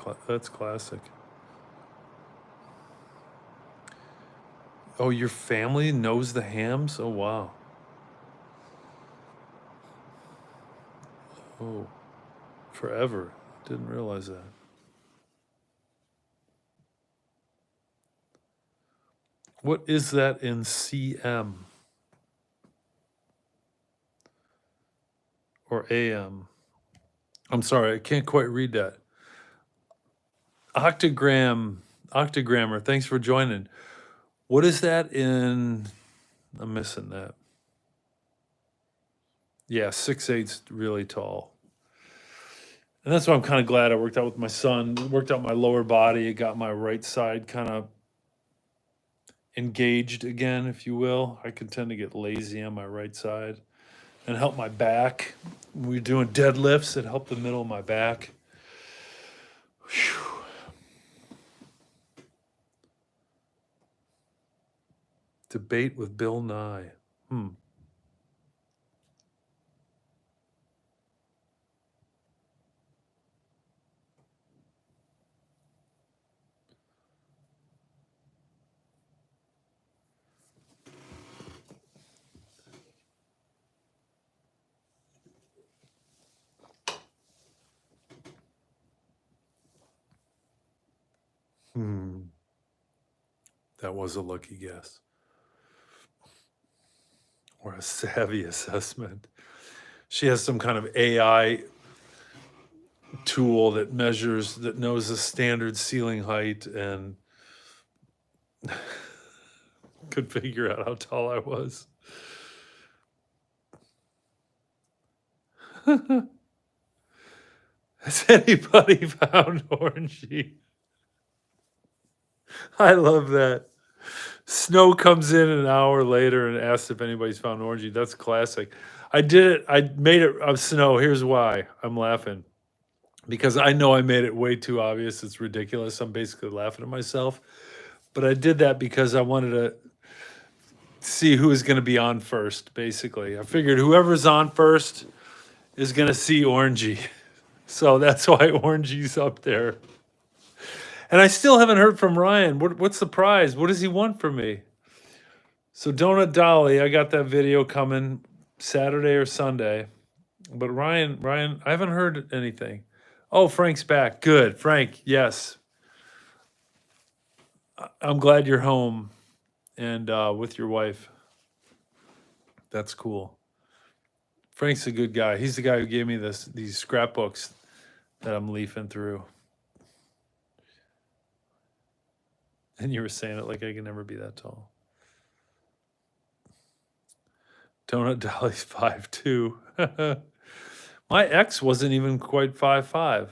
classic. Oh, your family knows the Hams? Oh wow. Oh, forever. Didn't realize that. What is that in CM or AM? I'm sorry, I can't quite read that. Octogrammer, thanks for joining. What is that in? I'm missing that. Yeah, 6'8's really tall. And that's why I'm kind of glad I worked out with my son. Worked out my lower body. It got my right side kind of engaged again, if you will. I could tend to get lazy on my right side. And help my back. When we were doing deadlifts, it helped the middle of my back. Whew. Debate with Bill Nye. That was a lucky guess. or a savvy assessment. She has some kind of AI tool that knows the standard ceiling height and could figure out how tall I was. Has anybody found Orangey? I love that. Snow comes in an hour later and asks if anybody's found Orangey. That's classic. I did it. I made it of Snow. Here's why I'm laughing. Because I know I made it way too obvious. It's ridiculous. I'm basically laughing at myself. But I did that because I wanted to see who was going to be on first, basically. I figured whoever's on first is going to see Orangey. So that's why Orangey's up there. And I still haven't heard from Ryan. What's the prize? What does he want from me? So Donut Dolly, I got that video coming Saturday or Sunday. But Ryan, I haven't heard anything. Oh, Frank's back. Good. Frank, yes. I'm glad you're home and with your wife. That's cool. Frank's a good guy. He's the guy who gave me these scrapbooks that I'm leafing through. And you were saying it like I can never be that tall. Donut Dolly's 5'2". My ex wasn't even quite 5'5".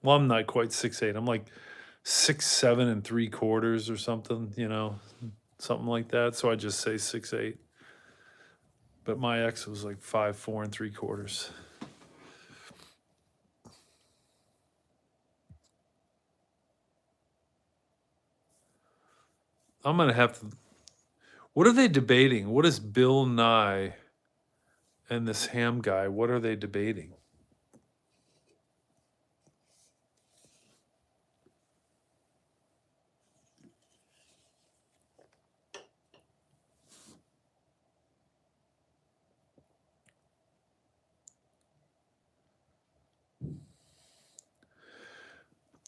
Well, I'm not quite 6'8". I'm like 6'7 3/4 or something, something like that. So I just say 6'8". But my ex was like 5'4 3/4. I'm gonna have to. What are they debating? What is Bill Nye and this ham guy? What are they debating?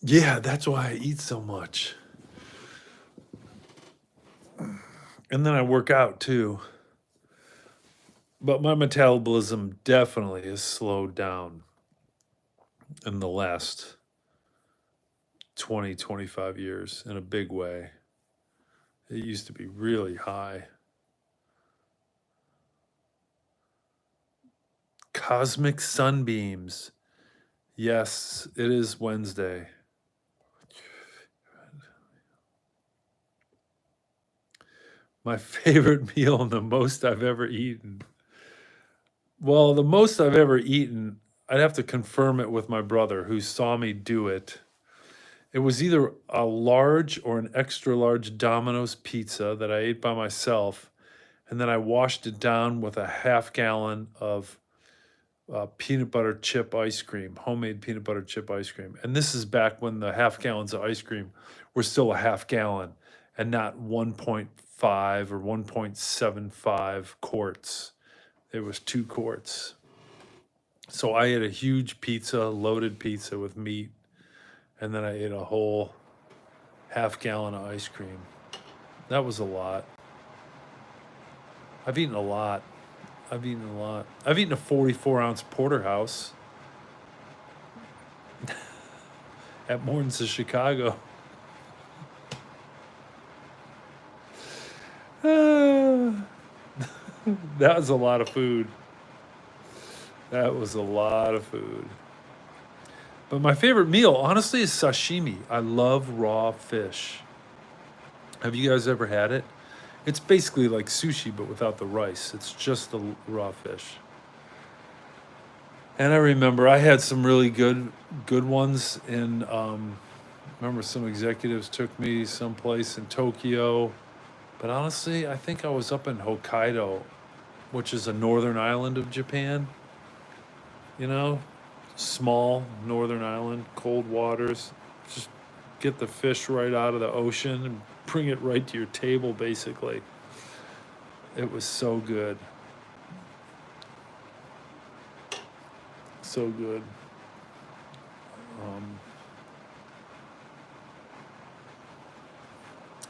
Yeah, that's why I eat so much. And then I work out too. But my metabolism definitely has slowed down in the last 20, 25 years in a big way. It used to be really high. Cosmic sunbeams. Yes, it is Wednesday. My favorite meal and the most I've ever eaten. Well, the most I've ever eaten, I'd have to confirm it with my brother who saw me do it. It was either a large or an extra large Domino's pizza that I ate by myself, and then I washed it down with a half gallon of peanut butter chip ice cream, homemade peanut butter chip ice cream. And this is back when the half gallons of ice cream were still a half gallon and not 1.5 or 1.75 quarts. It was 2 quarts. So I ate a huge pizza, loaded pizza with meat, and then I ate a whole half gallon of ice cream. That was a lot. I've eaten a lot. I've eaten a 44-ounce porterhouse at Morton's of Chicago. That was a lot of food. That was a lot of food. But my favorite meal, honestly, is sashimi. I love raw fish. Have you guys ever had it? It's basically like sushi, but without the rice. It's just the raw fish. And I remember I had some really good ones in, remember some executives took me someplace in Tokyo. But honestly, I think I was up in Hokkaido, which is a northern island of Japan. Small northern island, cold waters. Just get the fish right out of the ocean and bring it right to your table, basically. It was so good. So good.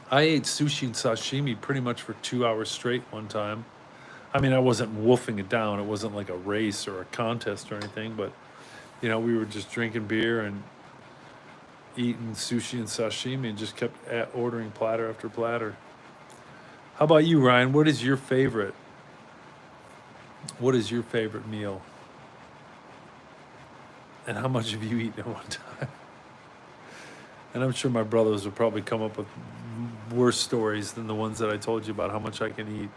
I ate sushi and sashimi pretty much for 2 hours straight one time. I mean, I wasn't wolfing it down. It wasn't like a race or a contest or anything, but we were just drinking beer and eating sushi and sashimi and just kept ordering platter after platter. How about you, Ryan? What is your favorite? What is your favorite meal? And how much have you eaten at one time? And I'm sure my brothers will probably come up with worse stories than the ones that I told you about how much I can eat.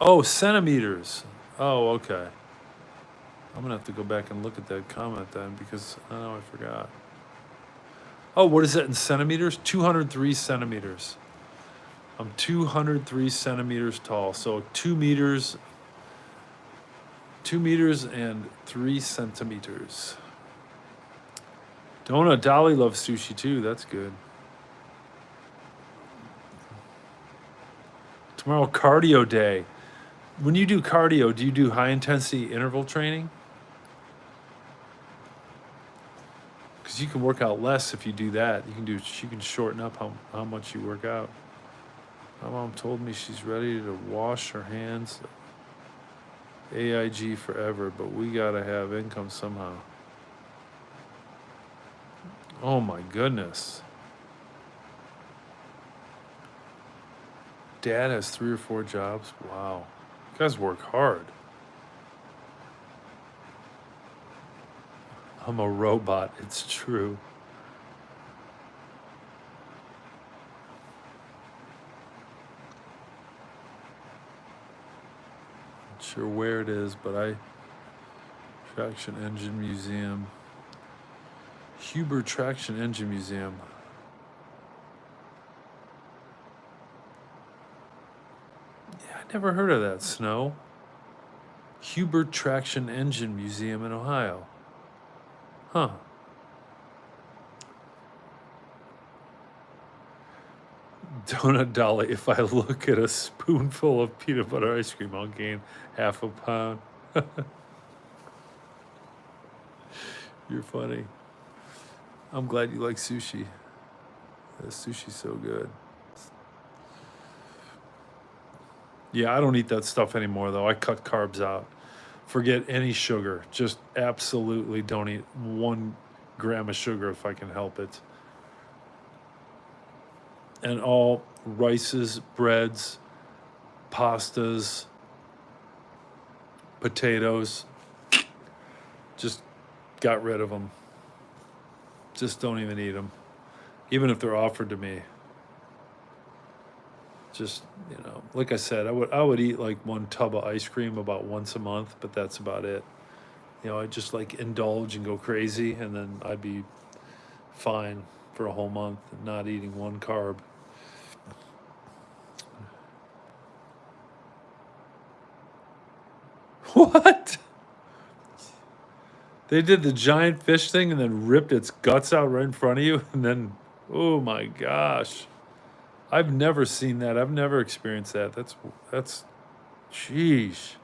Oh, centimeters. Oh, okay. I'm gonna have to go back and look at that comment then because I forgot. Oh, what is that in centimeters? 203 centimeters. I'm 203 centimeters tall, so 2 meters and 3 centimeters. Donut Dolly loves sushi too. That's good. Tomorrow, cardio day. When you do cardio, do you do high intensity interval training? Because you can work out less if you do that. You can shorten up how much you work out. My mom told me she's ready to wash her hands. AIG forever, but we gotta have income somehow. Oh my goodness. Dad has 3 or 4 jobs. Wow. You guys work hard. I'm a robot. It's true. Not sure where it is, but Traction Engine Museum. Huber Traction Engine Museum. Yeah, I never heard of that, Snow. Huber Traction Engine Museum in Ohio. Huh. Donut Dolly, if I look at a spoonful of peanut butter ice cream, I'll gain half a pound. You're funny. I'm glad you like sushi. The sushi's so good. Yeah, I don't eat that stuff anymore, though. I cut carbs out. Forget any sugar. Just absolutely don't eat 1 gram of sugar if I can help it. And all rices, breads, pastas, potatoes, just got rid of them. Just don't even eat them, even if they're offered to me. Just, like I said, I would eat like 1 tub of ice cream about once a month, but that's about it. I just like indulge and go crazy, and then I'd be fine for a whole month not eating 1 carb. What? They did the giant fish thing and then ripped its guts out right in front of you, and then, oh my gosh. I've never seen that. I've never experienced that. That's, sheesh.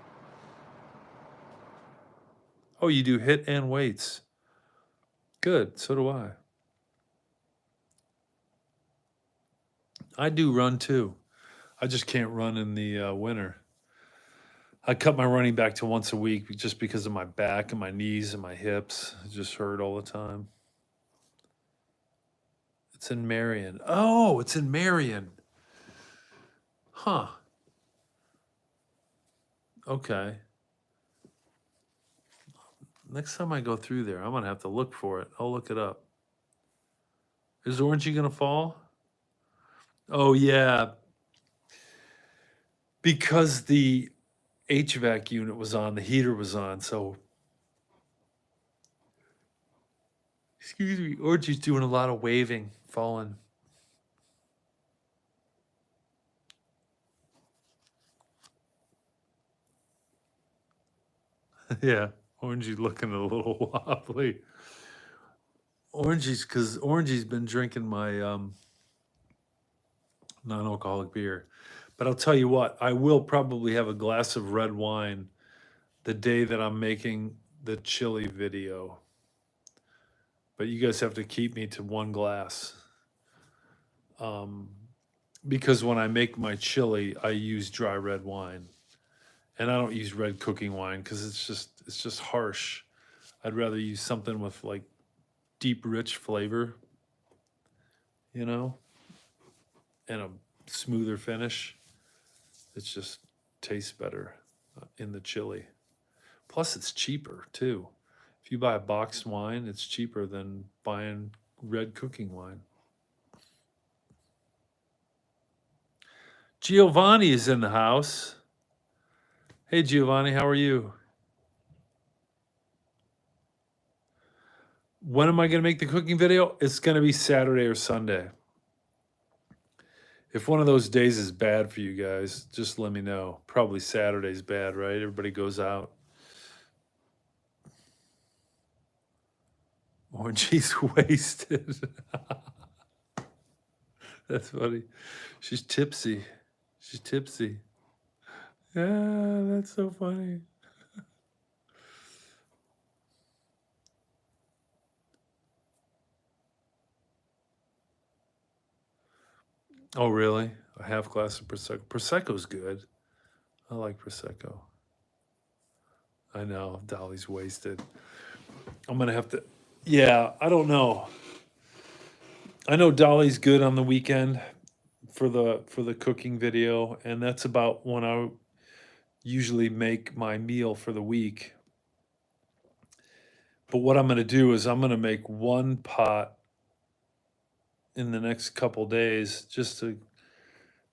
Oh, you do HIIT and weights. Good. So do I. I do run too. I just can't run in the winter. I cut my running back to once a week just because of my back and my knees and my hips. It just hurt all the time. It's in Marion. Oh, it's in Marion. Huh. Okay. Next time I go through there, I'm going to have to look for it. I'll look it up. Is Orangey going to fall? Oh, yeah. Because the HVAC unit was on, the heater was on, so. Excuse me, Orangey's doing a lot of waving, falling. Yeah, Orangey's looking a little wobbly. Orangey's been drinking my non-alcoholic beer. But I'll tell you what, I will probably have a glass of red wine the day that I'm making the chili video. But you guys have to keep me to 1 glass. Because when I make my chili, I use dry red wine. And I don't use red cooking wine because it's just harsh. I'd rather use something with like deep, rich flavor, you know, and a smoother finish. It just tastes better in the chili. Plus, it's cheaper too. If you buy a boxed wine, it's cheaper than buying red cooking wine. Giovanni is in the house. Hey, Giovanni, how are you? When am I going to make the cooking video? It's going to be Saturday or Sunday. If one of those days is bad for you guys, just let me know. Probably Saturday's bad, right? Everybody goes out. Orangey's wasted. That's funny. She's tipsy. She's tipsy. Yeah, that's so funny. Oh, really? A half glass of Prosecco. Prosecco's good. I like Prosecco. I know. Dolly's wasted. I'm going to have to. Yeah, I don't know. I know Dolly's good on the weekend for the cooking video, and that's about when I usually make my meal for the week. But what I'm going to do is I'm going to make one pot in the next couple days just to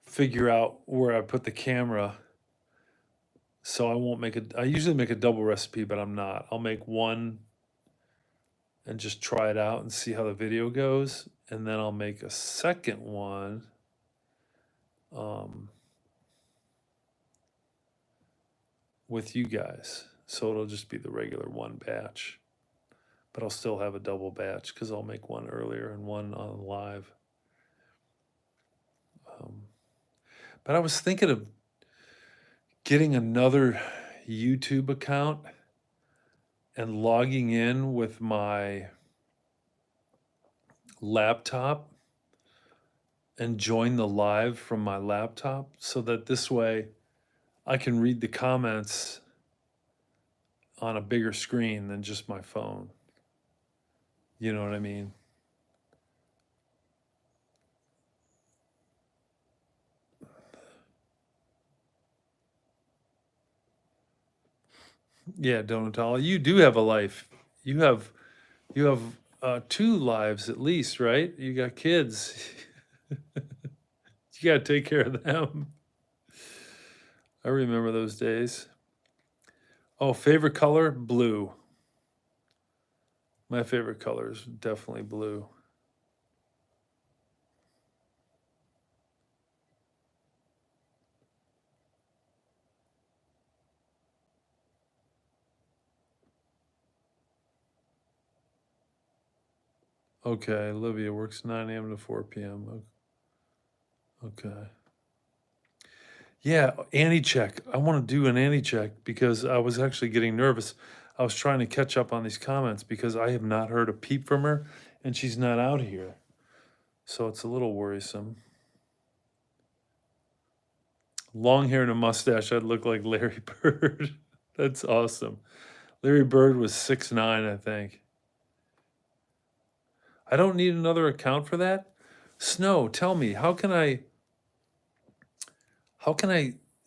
figure out where I put the camera. So I won't make I usually make a double recipe, but I'm not. I'll make one and just try it out and see how the video goes. And then I'll make a second one. With you guys. So it'll just be the regular one batch. But I'll still have a double batch because I'll make one earlier and one on live. But I was thinking of getting another YouTube account and logging in with my laptop and join the live from my laptop so that this way I can read the comments on a bigger screen than just my phone. You know what I mean? Yeah, Donatella, you do have a life. You have two lives at least, right? You got kids. You got to take care of them. I remember those days. Oh, favorite color? Blue. My favorite color is definitely blue. Okay, Olivia works 9 a.m. to 4 p.m. Okay. Yeah, Annie check. I want to do an Annie check because I was actually getting nervous. I was trying to catch up on these comments because I have not heard a peep from her and she's not out here. So it's a little worrisome. Long hair and a mustache, I'd look like Larry Bird. That's awesome. Larry Bird was 6'9", I think. I don't need another account for that? Snow, tell me, how can I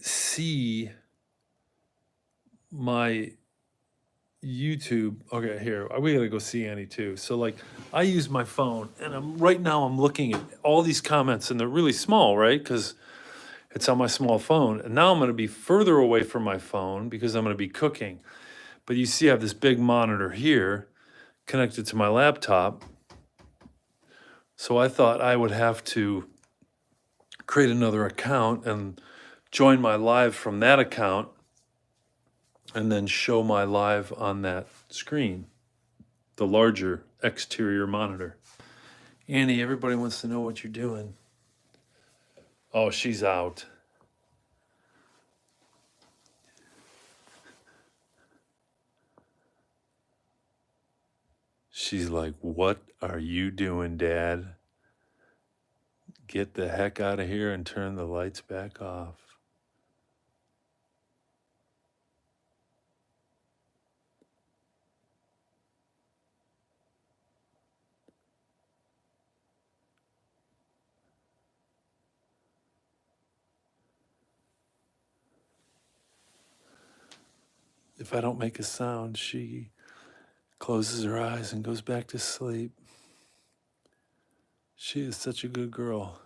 see my YouTube? Okay, here, we gotta go see Annie too. So like, I use my phone and right now I'm looking at all these comments and they're really small, right? Because it's on my small phone. And now I'm gonna be further away from my phone because I'm gonna be cooking. But you see I have this big monitor here connected to my laptop. So I thought I would have to create another account and join my live from that account and then show my live on that screen, the larger exterior monitor. Annie, everybody wants to know what you're doing. Oh, she's out. She's like, what are you doing, Dad? Get the heck out of here and turn the lights back off. If I don't make a sound, she closes her eyes and goes back to sleep. She is such a good girl.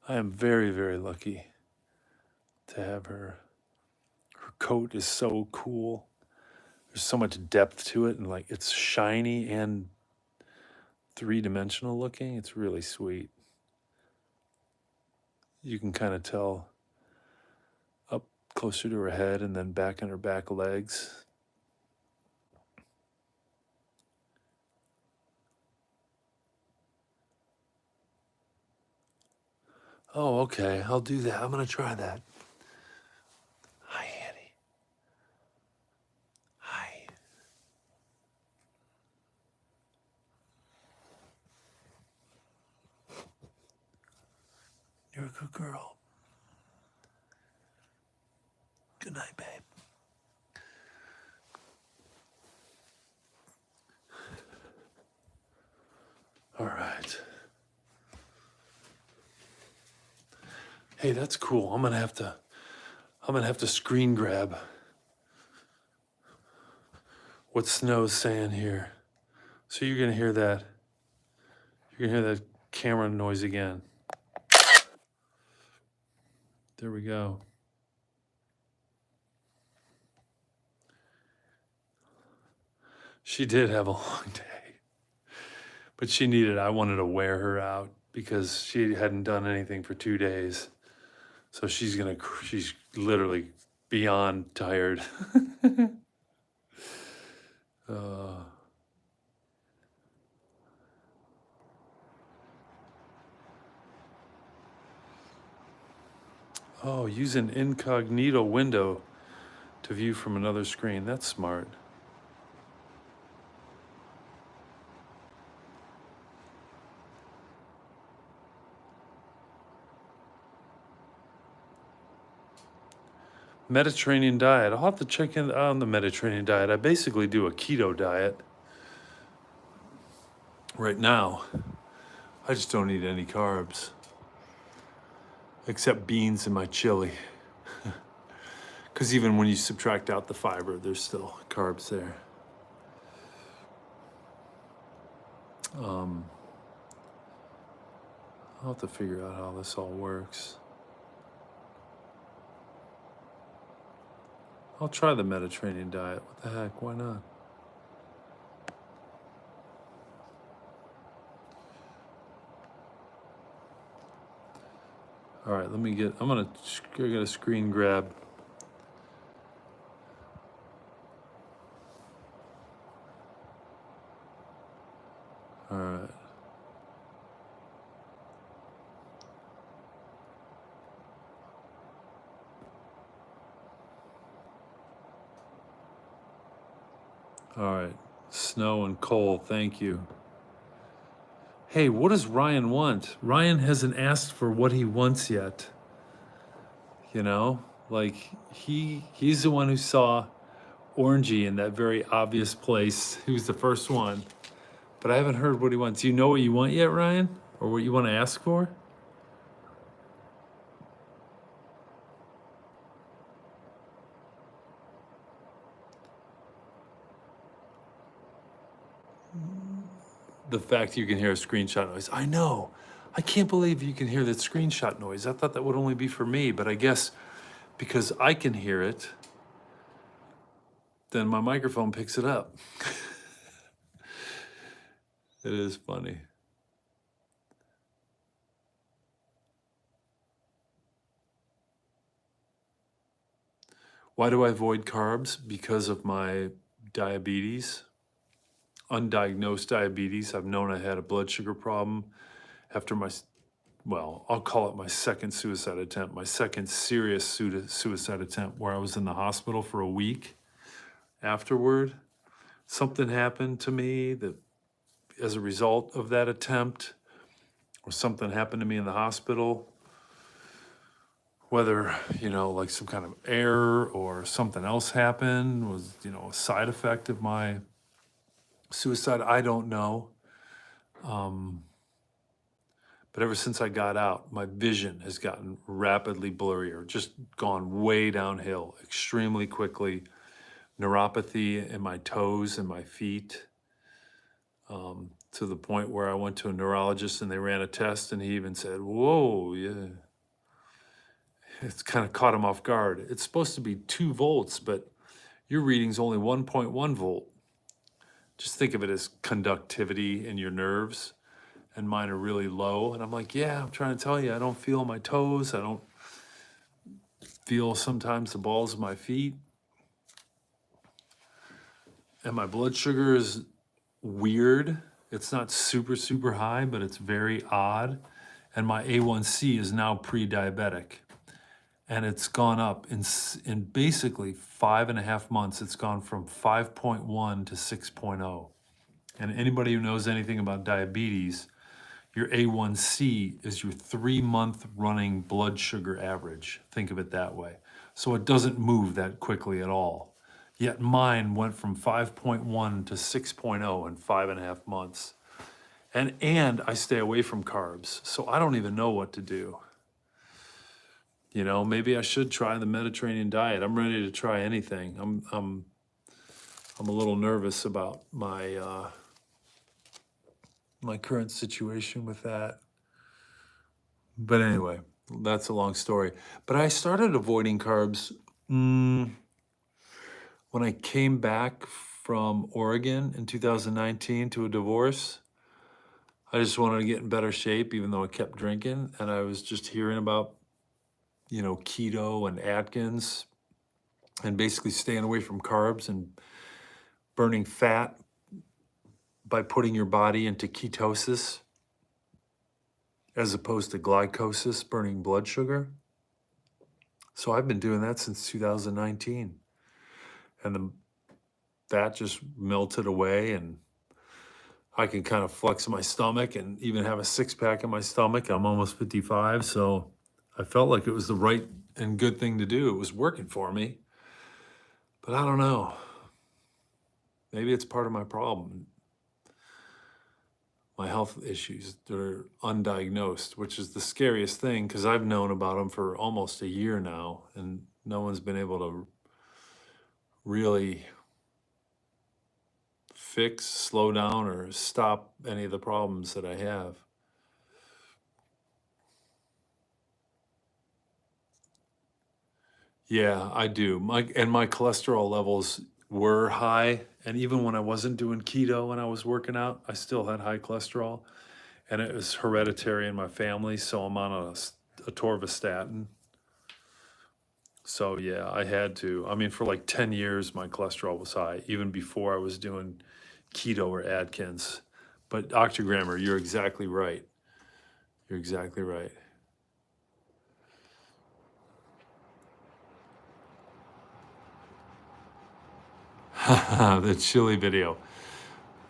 I am very, very lucky to have her. Her coat is so cool. There's so much depth to it, and like it's shiny and three-dimensional looking. It's really sweet. You can kind of tell up closer to her head and then back on her back legs. Oh, okay. I'll do that. I'm going to try that. Hi, Annie. Hi. You're a good girl. Good night, babe. All right. Hey, that's cool. I'm gonna have to screen grab what Snow's saying here. So you're gonna hear that. You're gonna hear that camera noise again. There we go. She did have a long day, but I wanted to wear her out because she hadn't done anything for 2 days. So she's literally beyond tired. uh, oh, use an incognito window to view from another screen. That's smart. Mediterranean diet. I'll have to check in on the Mediterranean diet. I basically do a keto diet right now. I just don't eat any carbs, except beans in my chili. Because even when you subtract out the fiber, there's still carbs there. I'll have to figure out how this all works. I'll try the Mediterranean diet. What the heck? Why not? All right, I got a screen grab. All right. All right. Snow and Cole, thank you. Hey, what does Ryan want? Ryan hasn't asked for what he wants yet. You know? Like he's the one who saw Orangey in that very obvious place. He was the first one. But I haven't heard what he wants. Do you know what you want yet, Ryan? Or what you want to ask for? The fact you can hear a screenshot noise. I know. I can't believe you can hear that screenshot noise. I thought that would only be for me, but I guess because I can hear it, then my microphone picks it up. It is funny. Why do I avoid carbs? Because of my diabetes, undiagnosed diabetes. I've known I had a blood sugar problem after I'll call it my second suicide attempt, my second serious suicide attempt, where I was in the hospital for a week afterward. Something happened to me that, as a result of that attempt, or something happened to me in the hospital, whether, like some kind of error or something else happened, was, a side effect of my suicide, I don't know. But ever since I got out, my vision has gotten rapidly blurrier, just gone way downhill extremely quickly. neuropathy in my toes and my feet, to the point where I went to a neurologist and they ran a test and he even said, whoa, yeah. It's kind of caught him off guard. It's supposed to be 2 volts, but your reading's only 1.1 volt. Just think of it as conductivity in your nerves, and mine are really low. And I'm like, yeah, I'm trying to tell you, I don't feel my toes. I don't feel sometimes the balls of my feet. And my blood sugar is weird. It's not super, super high, but it's very odd. And my A1C is now pre-diabetic. And it's gone up in basically 5.5 months. It's gone from 5.1 to 6.0. And anybody who knows anything about diabetes, your A1C is your 3-month running blood sugar average. Think of it that way. So it doesn't move that quickly at all. Yet mine went from 5.1 to 6.0 in 5.5 months. And I stay away from carbs, so I don't even know what to do. You know, maybe I should try the Mediterranean diet. I'm ready to try anything. I'm a little nervous about my my current situation with that. But anyway, that's a long story. But I started avoiding carbs when I came back from Oregon in 2019 to a divorce. I just wanted to get in better shape, even though I kept drinking. And I was just hearing about, you know, keto and Atkins and basically staying away from carbs and burning fat by putting your body into ketosis as opposed to glycosis, burning blood sugar. So I've been doing that since 2019. And the fat just melted away, and I can kind of flex my stomach and even have a 6-pack in my stomach. I'm almost 55, so I felt like it was the right and good thing to do. It was working for me. But I don't know. Maybe it's part of my problem. My health issues that are undiagnosed, which is the scariest thing because I've known about them for almost a year now, and no one's been able to really fix, slow down, or stop any of the problems that I have. Yeah, I do. My cholesterol levels were high, and even when I wasn't doing keto and I was working out, I still had high cholesterol, and it was hereditary in my family, so I'm on a atorvastatin. So yeah, I had to. I mean, for like 10 years, my cholesterol was high, even before I was doing keto or Atkins. But Dr. Grammer, you're exactly right. You're exactly right. The chili video.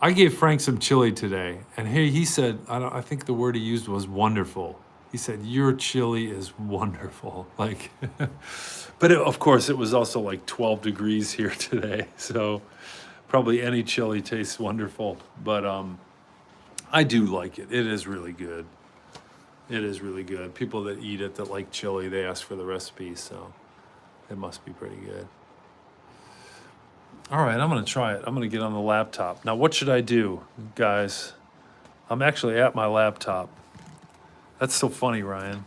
I gave Frank some chili today, and he said, I think the word he used was wonderful. He said, your chili is wonderful. Like, but of course, it was also like 12 degrees here today. So probably any chili tastes wonderful. But I do like it. It is really good. It is really good. People that eat it, that like chili, they ask for the recipe. So it must be pretty good. All right, I'm going to try it. I'm going to get on the laptop. Now, what should I do, guys? I'm actually at my laptop. That's so funny, Ryan,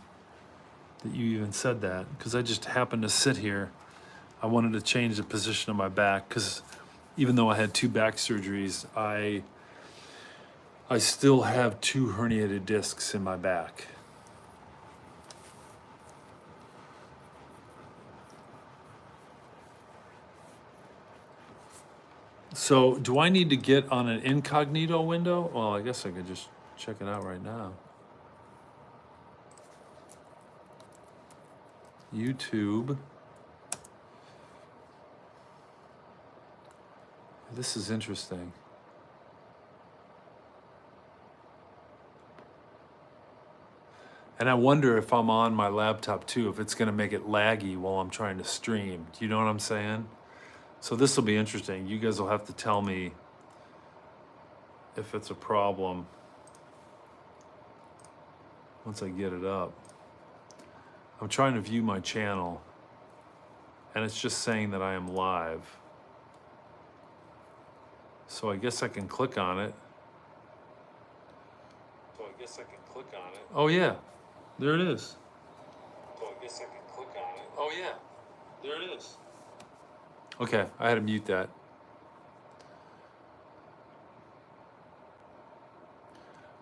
that you even said that, because I just happened to sit here. I wanted to change the position of my back, because even though I had 2 back surgeries, I still have 2 herniated discs in my back. So do I need to get on an incognito window? Well, I guess I could just check it out right now. YouTube. This is interesting. And I wonder if I'm on my laptop too, if it's going to make it laggy while I'm trying to stream. Do you know what I'm saying? So this will be interesting. You guys will have to tell me if it's a problem once I get it up. I'm trying to view my channel, and it's just saying that I am live. So I guess I can click on it. Oh yeah, there it is. Oh yeah, there it is. Okay, I had to mute that.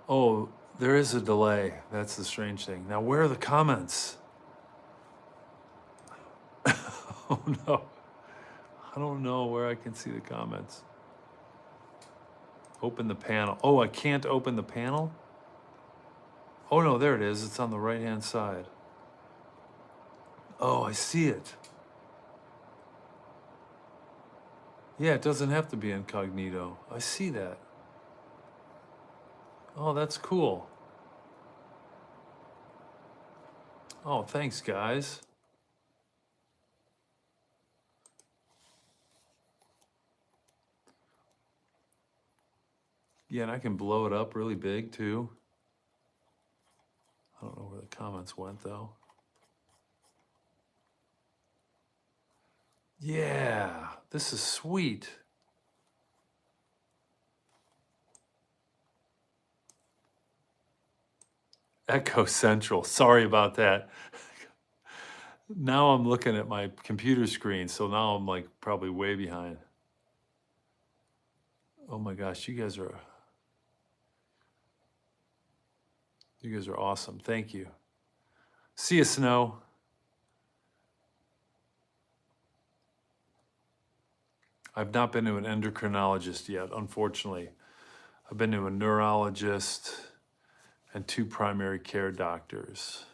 Oh, there is a delay. That's the strange thing. Now, where are the comments? Oh no, I don't know where I can see the comments. Open the panel. Oh, I can't open the panel? Oh no, there it is. It's on the right-hand side. Oh, I see it. Yeah, it doesn't have to be incognito. I see that. Oh, that's cool. Oh, thanks, guys. Yeah, and I can blow it up really big too. I don't know where the comments went though. Yeah, this is sweet. Echo Central. Sorry about that. Now I'm looking at my computer screen, so now I'm like probably way behind. Oh my gosh, you guys are awesome. Thank you. See you, Snow. I've not been to an endocrinologist yet, unfortunately. I've been to a neurologist and 2 primary care doctors.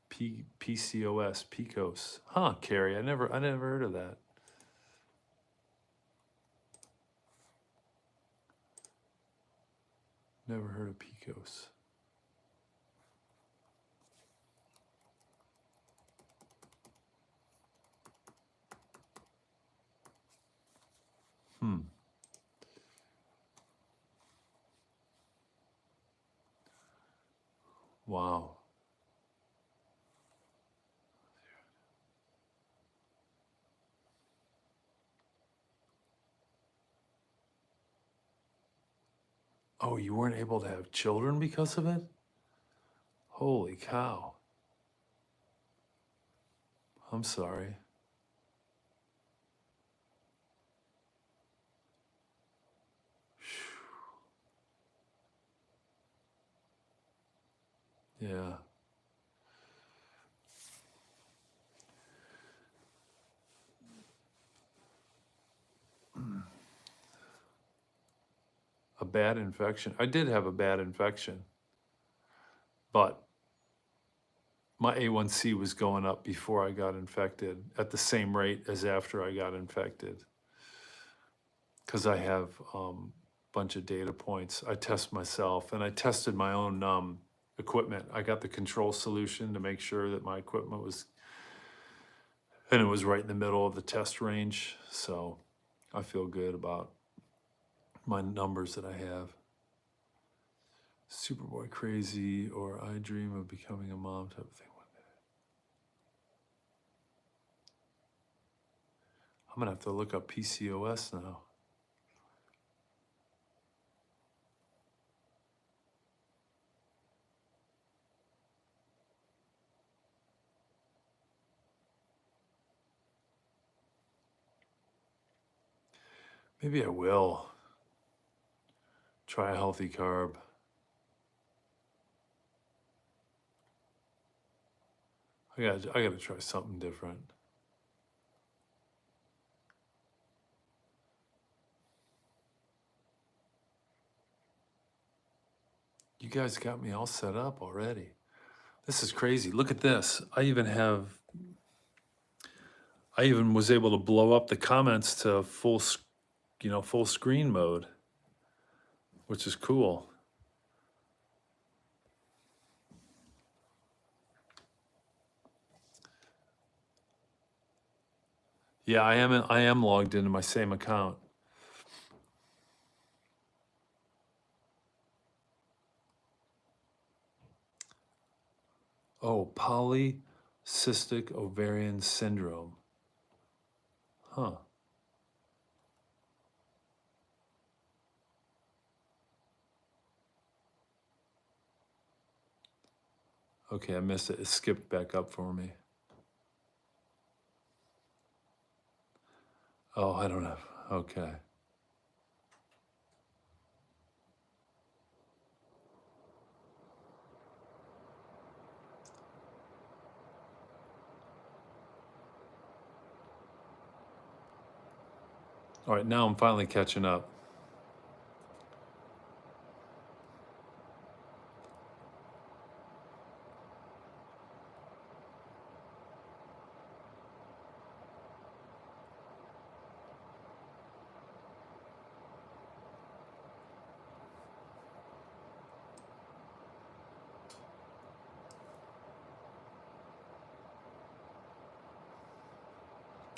PCOS, PCOS. Huh, Carrie, I never heard of that. Never heard of PCOS. Wow. Oh, you weren't able to have children because of it? Holy cow. I'm sorry. Yeah. A bad infection. I did have a bad infection, but my A1C was going up before I got infected at the same rate as after I got infected. Because I have a bunch of data points. I test myself, and I tested my own equipment. I got the control solution to make sure that my equipment was, and it was right in the middle of the test range. So I feel good about my numbers that I have. Superboy crazy, or I dream of becoming a mom type of thing one day. I'm gonna have to look up PCOS now. Maybe I will try a healthy carb. I gotta try something different. You guys got me all set up already. This is crazy. Look at this. I even was able to blow up the comments to full screen mode, which is cool. Yeah, I am logged into my same account. Oh, cystic ovarian syndrome. Huh. Okay, I missed it. It skipped back up for me. Oh, I don't have. Okay. All right, now I'm finally catching up.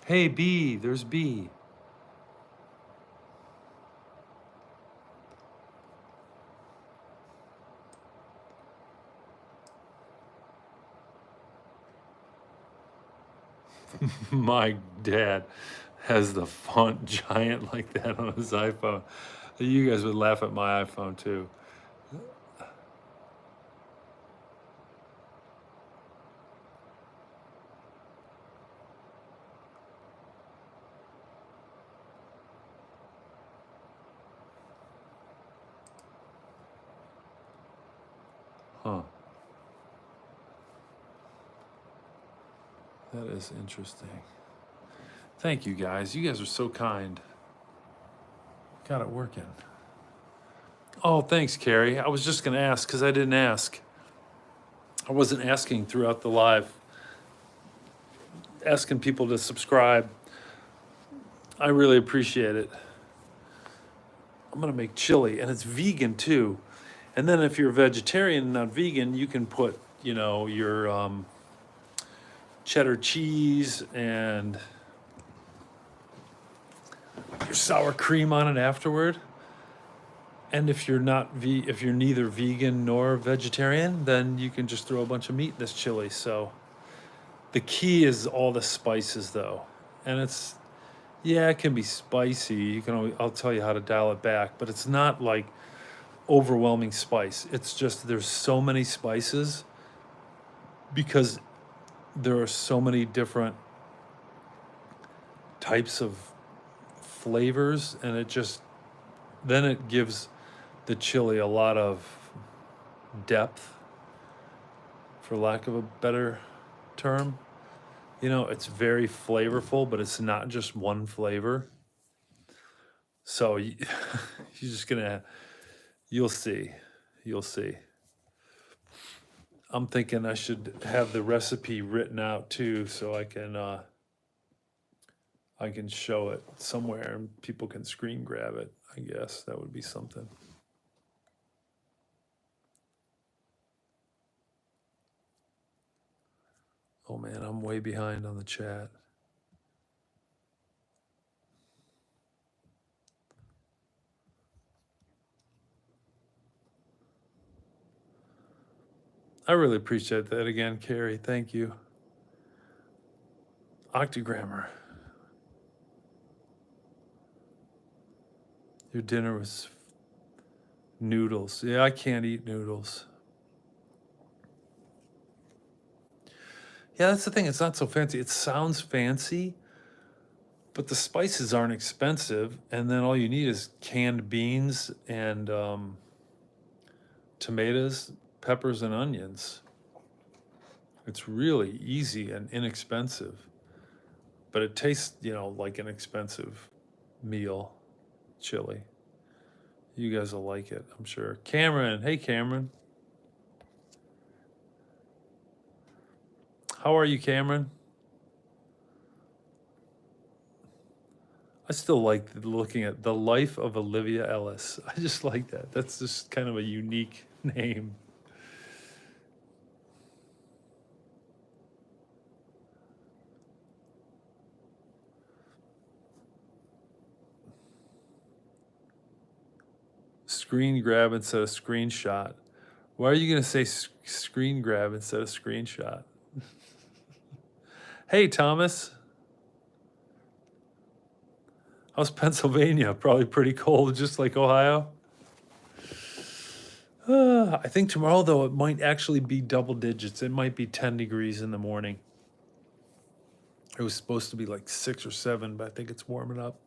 Hey, B, there's B. My dad has the font giant like that on his iPhone. You guys would laugh at my iPhone too. Huh. That is interesting. Thank you guys. You guys are so kind. Got it working. Oh, thanks, Carrie. I was just going to ask because I didn't ask. I wasn't asking throughout the live, asking people to subscribe. I really appreciate it. I'm going to make chili, and it's vegan too. And then if you're a vegetarian and not vegan, you can put, your cheddar cheese and your sour cream on it afterward. And if you're if you're neither vegan nor vegetarian, then you can just throw a bunch of meat in this chili. So the key is all the spices though. And it can be spicy. I'll tell you how to dial it back, but it's not like overwhelming spice. It's just there's so many spices because there are so many different types of flavors, and then it gives the chili a lot of depth, for lack of a better term. It's very flavorful, but it's not just one flavor. So you're just you'll see. I'm thinking I should have the recipe written out too, so I can show it somewhere and people can screen grab it. I guess that would be something. Oh man, I'm way behind on the chat. I really appreciate that again, Carrie. Thank you. Octogrammer. Your dinner was noodles. Yeah, I can't eat noodles. Yeah, that's the thing. It's not so fancy. It sounds fancy, but the spices aren't expensive. And then all you need is canned beans and tomatoes, peppers, and onions. It's really easy and inexpensive, but it tastes, like an expensive meal, chili. You guys will like it, I'm sure. Cameron, hey Cameron. How are you, Cameron? I still like looking at The Life of Olivia Ellis. I just like that. That's just kind of a unique name. Screen grab instead of screenshot. Why are you going to say screen grab instead of screenshot? Hey, Thomas. How's Pennsylvania? Probably pretty cold, just like Ohio. I think tomorrow, though, it might actually be double digits. It might be 10 degrees in the morning. It was supposed to be like 6 or 7, but I think it's warming up.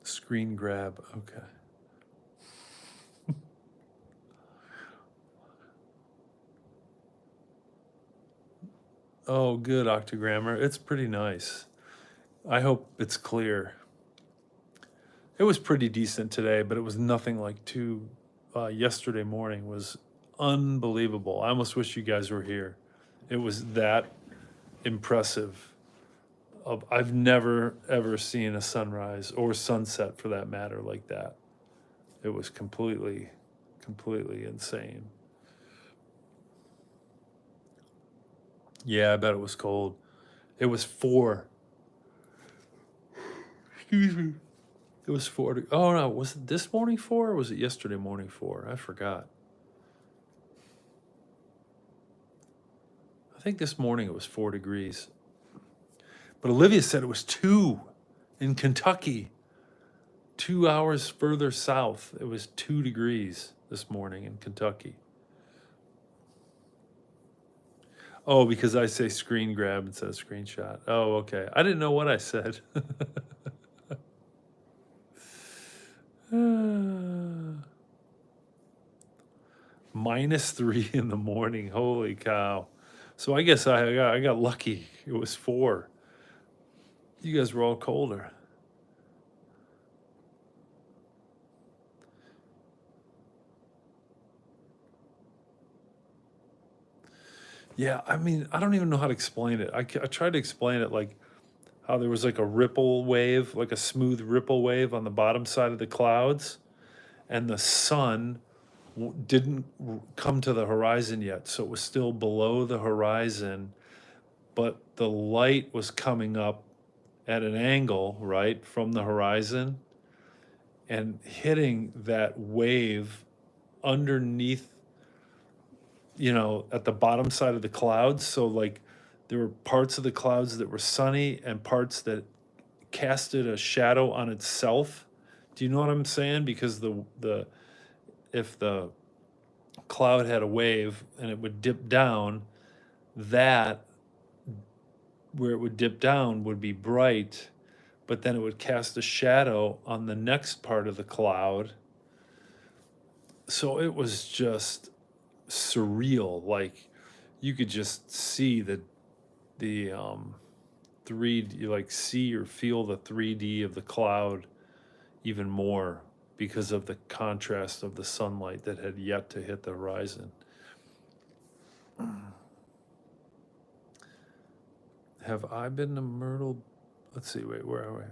Screen grab. Okay. Oh, good, Octogrammer. It's pretty nice. I hope it's clear. It was pretty decent today, but it was nothing like yesterday morning was unbelievable. I almost wish you guys were here. It was that impressive. I've never ever seen a sunrise or sunset for that matter like that. It was completely insane. Yeah, I bet it was cold. It was 4. Excuse me. It was 4. Oh no, was it this morning 4 or was it yesterday morning 4? I forgot. I think this morning it was 4 degrees. But Olivia said it was 2 in Kentucky. 2 hours further south, it was 2 degrees this morning in Kentucky. Oh, because I say screen grab instead of screenshot. Oh, okay. I didn't know what I said. -3 in the morning. Holy cow. So I guess I got lucky. It was 4. You guys were all colder. Yeah, I mean, I don't even know how to explain it. I tried to explain it like how there was like a ripple wave, like a smooth ripple wave on the bottom side of the clouds, and the sun didn't come to the horizon yet, so it was still below the horizon, but the light was coming up at an angle, right, from the horizon and hitting that wave underneath, at the bottom side of the clouds. So like there were parts of the clouds that were sunny and parts that casted a shadow on itself. Do you know what I'm saying? Because if the cloud had a wave and it would dip down, that where it would dip down would be bright, but then it would cast a shadow on the next part of the cloud. So it was just surreal. Like you could just see the 3D, you like see or feel the 3D of the cloud even more because of the contrast of the sunlight that had yet to hit the horizon. Have I been to Myrtle? Let's see, wait, where are we?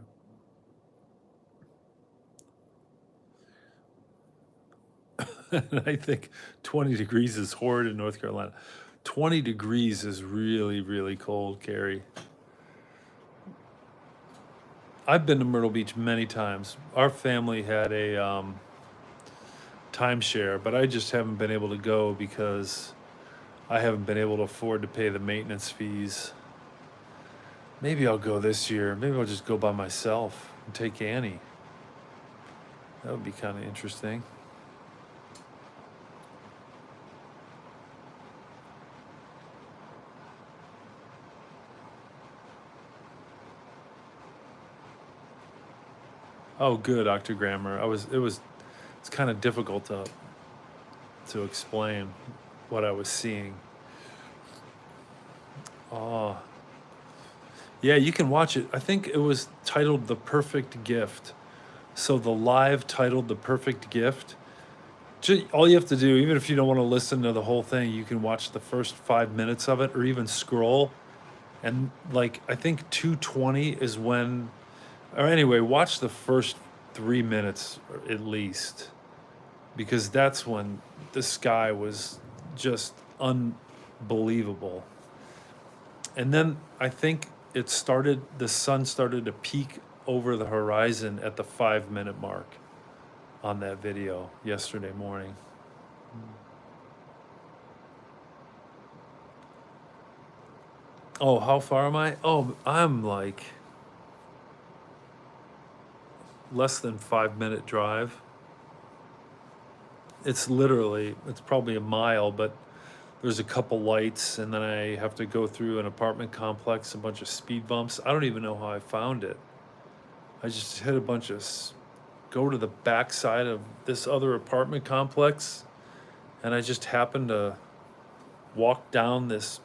And I think 20 degrees is horrid in North Carolina. 20 degrees is really, really cold, Carrie. I've been to Myrtle Beach many times. Our family had a timeshare, but I just haven't been able to go because I haven't been able to afford to pay the maintenance fees. Maybe I'll go this year. Maybe I'll just go by myself and take Annie. That would be kind of interesting. Oh, good, Octogrammer. It's kind of difficult to explain what I was seeing. Oh, yeah, you can watch it. I think it was titled The Perfect Gift. So the live titled The Perfect Gift. All you have to do, even if you don't want to listen to the whole thing, you can watch the first 5 minutes of it or even scroll And like, I think 2:20 is when, or anyway, watch the first 3 minutes at least, because that's when the sky was just unbelievable. And then I think the sun started to peak over the horizon at the 5 minute mark on that video yesterday morning. Oh, how far am I? Oh, I'm like less than 5 minute drive. It's probably a mile, but there's a couple lights, and then I have to go through an apartment complex, a bunch of speed bumps. I don't even know how I found it. I just hit a bunch of, go to the backside of this other apartment complex, and I just happened to walk down this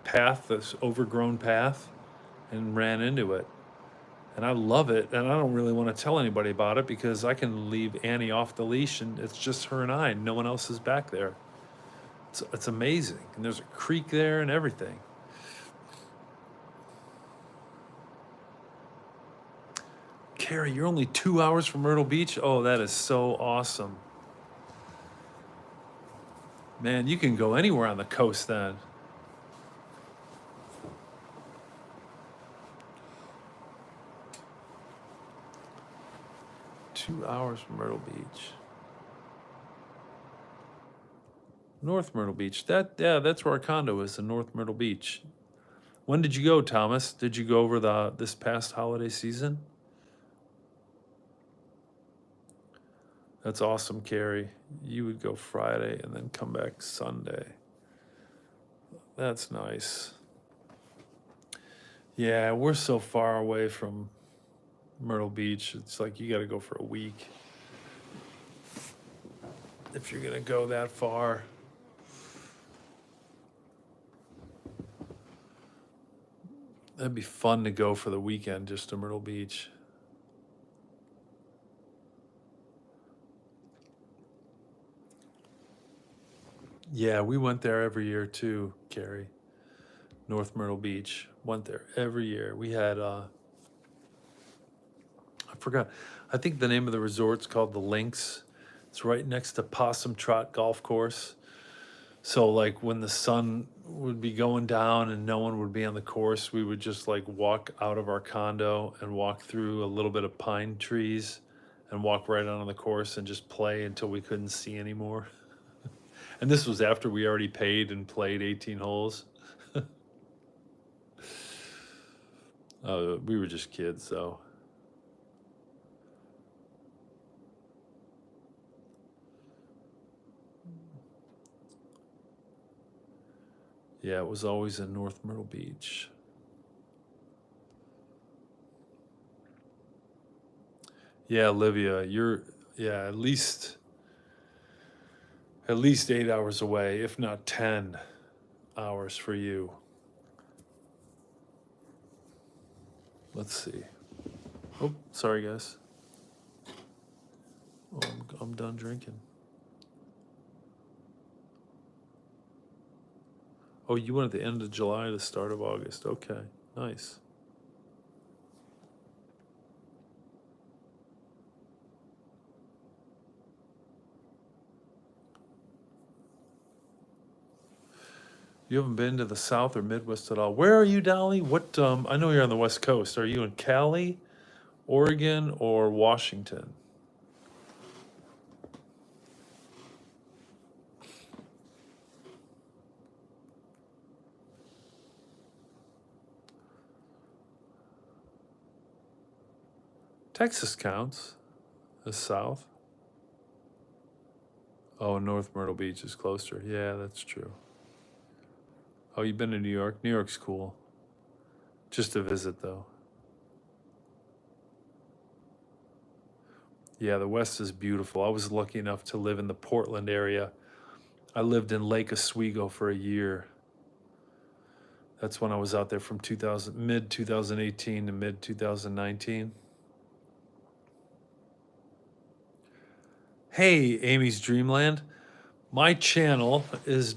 path, this overgrown path, and ran into it. And I love it, and I don't really want to tell anybody about it because I can leave Annie off the leash, and it's just her and I, and no one else is back there. It's amazing, and there's a creek there and everything. Carrie, you're only 2 hours from Myrtle Beach? Oh, that is so awesome. Man, you can go anywhere on the coast then. Two hours from Myrtle Beach. North Myrtle Beach. That's where our condo is, in North Myrtle Beach. When did you go, Thomas? Did you go over this past holiday season? That's awesome, Carrie. You would go Friday and then come back Sunday. That's nice. Yeah, we're so far away from Myrtle Beach. It's like you got to go for a week if you're going to go that far. That'd be fun to go for the weekend just to Myrtle Beach. Yeah, we went there every year too, Carrie. North Myrtle Beach. Went there every year. We had, I forgot, I think the name of the resort's called the Lynx. It's right next to Possum Trot Golf Course. So like when the sun would be going down and no one would be on the course, we would just like walk out of our condo and walk through a little bit of pine trees and walk right out on the course and just play until we couldn't see anymore. And this was after we already paid and played 18 holes. We were just kids, though. Yeah, it was always in North Myrtle Beach. Yeah, Olivia, at least 8 hours away, if not 10 hours for you. Let's see. Oh, sorry, guys. Oh, I'm done drinking. Oh, you went at the end of July, the start of August. Okay, nice. You haven't been to the South or Midwest at all. Where are you, Dolly? What? I know you're on the West Coast. Are you in Cali, Oregon, or Washington? Texas counts as South. Oh, North Myrtle Beach is closer. Yeah, that's true. Oh, you've been to New York? New York's cool. Just to visit, though. Yeah, the West is beautiful. I was lucky enough to live in the Portland area. I lived in Lake Oswego for a year. That's when I was out there from mid 2018 to mid 2019. Hey, Amy's Dreamland. My channel is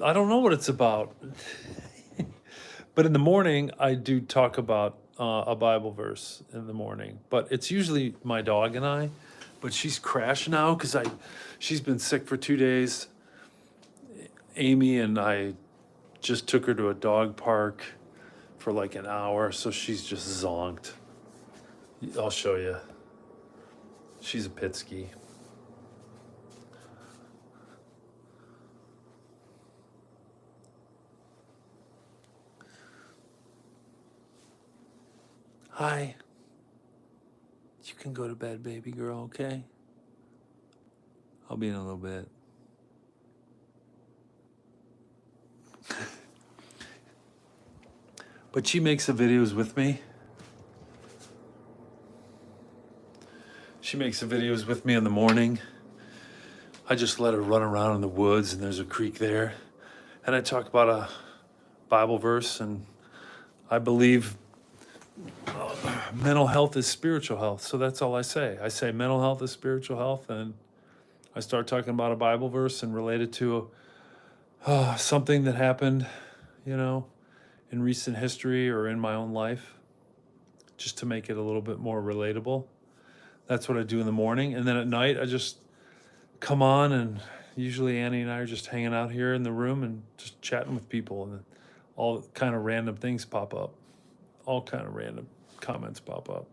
I don't know what it's about. But in the morning, I do talk about a Bible verse in the morning. But it's usually my dog and I. But she's crashed now because she's been sick for 2 days. Amy and I just took her to a dog park for like an hour, so she's just zonked. I'll show you. She's a Pitsky. Hi. You can go to bed, baby girl, okay? I'll be in a little bit. But she makes the videos with me. She makes the videos with me in the morning. I just let her run around in the woods, and there's a creek there. And I talk about a Bible verse, and I believe mental health is spiritual health. So that's all I say. I say mental health is spiritual health, and I start talking about a Bible verse and relate it to something that happened, you know, in recent history or in my own life, just to make it a little bit more relatable. That's what I do in the morning. And then at night, I just come on, and usually Annie and I are just hanging out here in the room and just chatting with people, and all kind of random things pop up. All kind of random comments pop up.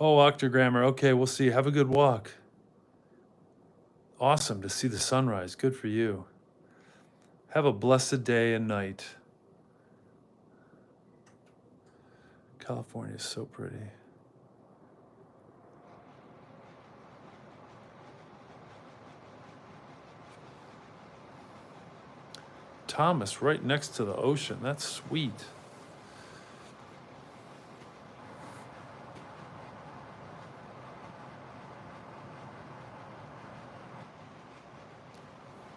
Oh, Octogrammer. Okay, we'll see. Have a good walk. Awesome to see the sunrise. Good for you. Have a blessed day and night. California is so pretty. Thomas, right next to the ocean. That's sweet.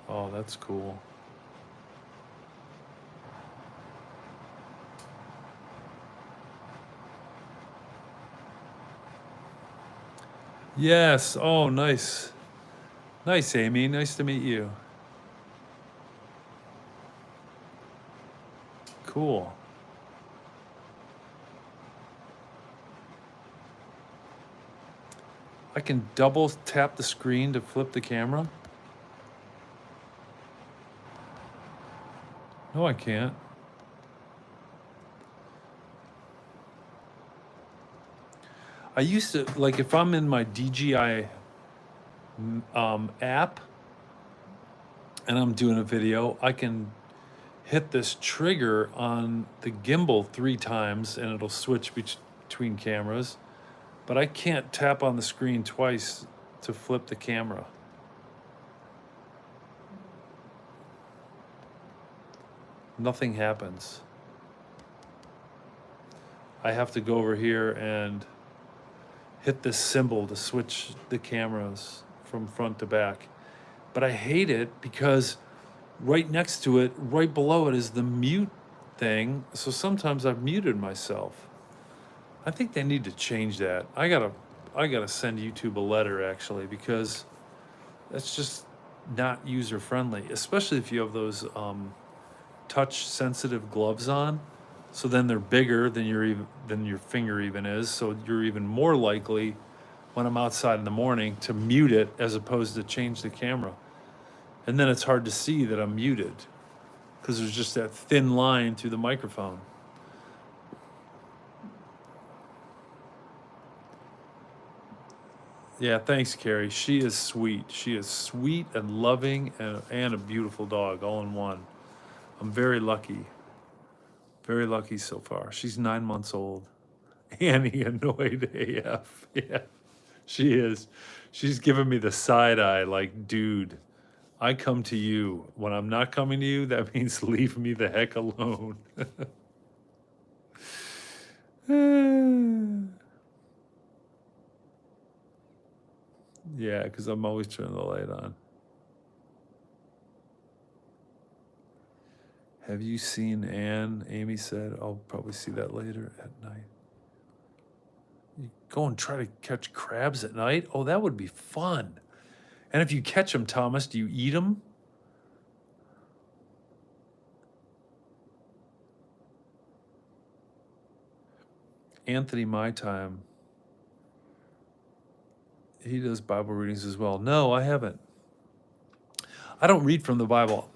Oh, that's cool. Yes. Oh, nice. Nice, Amy. Nice to meet you. Cool. I can double tap the screen to flip the camera? No, I can't. I used to, like, if I'm in my DJI app and I'm doing a video, I can hit this trigger on the gimbal 3 times and it'll switch between cameras. But I can't tap on the screen twice to flip the camera. Nothing happens. I have to go over here and hit this symbol to switch the cameras from front to back. But I hate it because right next to it, right below it, is the mute thing. So sometimes I've muted myself. I think they need to change that. I gotta send YouTube a letter, actually, because that's just not user friendly, especially if you have those touch sensitive gloves on. So then they're bigger than your finger even is. So you're even more likely when I'm outside in the morning to mute it as opposed to change the camera. And then it's hard to see that I'm muted because there's just that thin line through the microphone. Yeah, thanks, Carrie. She is sweet. She is sweet and loving and a beautiful dog all in one. I'm very lucky. Very lucky so far. She's 9 months old. Annie annoyed AF. Yeah, she is. She's giving me the side eye like, dude, I come to you. When I'm not coming to you, that means leave me the heck alone. Yeah, because I'm always turning the light on. Have you seen Anne? Amy said, I'll probably see that later at night. You go and try to catch crabs at night? Oh, that would be fun. And if you catch them, Thomas, do you eat them? Anthony, my time. He does Bible readings as well. No, I haven't. I don't read from the Bible,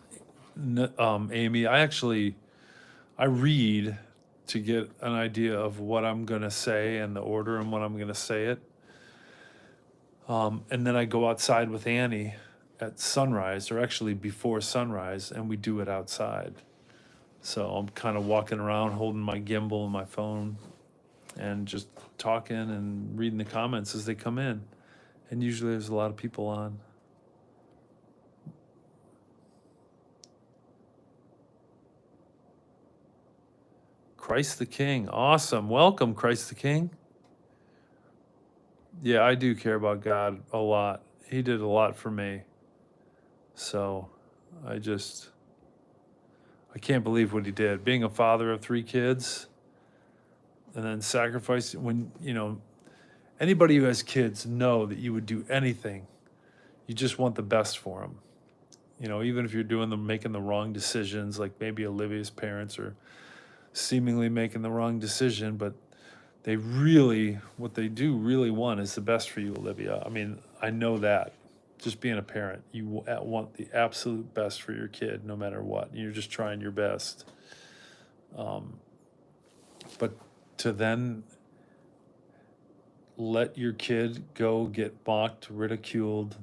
Amy. I read to get an idea of what I'm going to say and the order and when I'm going to say it. And then I go outside with Annie at sunrise, or actually before sunrise, and we do it outside. So I'm kind of walking around holding my gimbal and my phone and just talking and reading the comments as they come in. And usually there's a lot of people on. Christ the King. Awesome. Welcome, Christ the King. Yeah, I do care about God a lot. He did a lot for me. So I can't believe what he did. Being a father of 3 kids and then sacrificing, when, anybody who has kids know that you would do anything. You just want the best for them. Even if you're making the wrong decisions, like maybe Olivia's parents are seemingly making the wrong decision, but what they do really want is the best for you, Olivia. I mean, I know that. Just being a parent, you want the absolute best for your kid, no matter what. You're just trying your best. But to then let your kid go get mocked, ridiculed,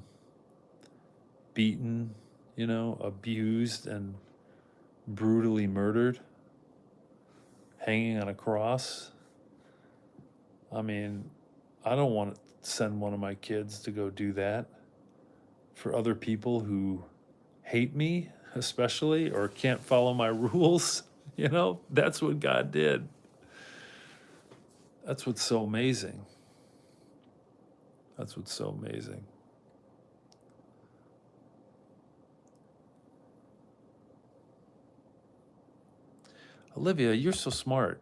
beaten, abused, and brutally murdered, hanging on a cross. I mean, I don't want to send one of my kids to go do that for other people who hate me, especially, or can't follow my rules. That's what God did. That's what's so amazing. That's what's so amazing. Olivia, you're so smart.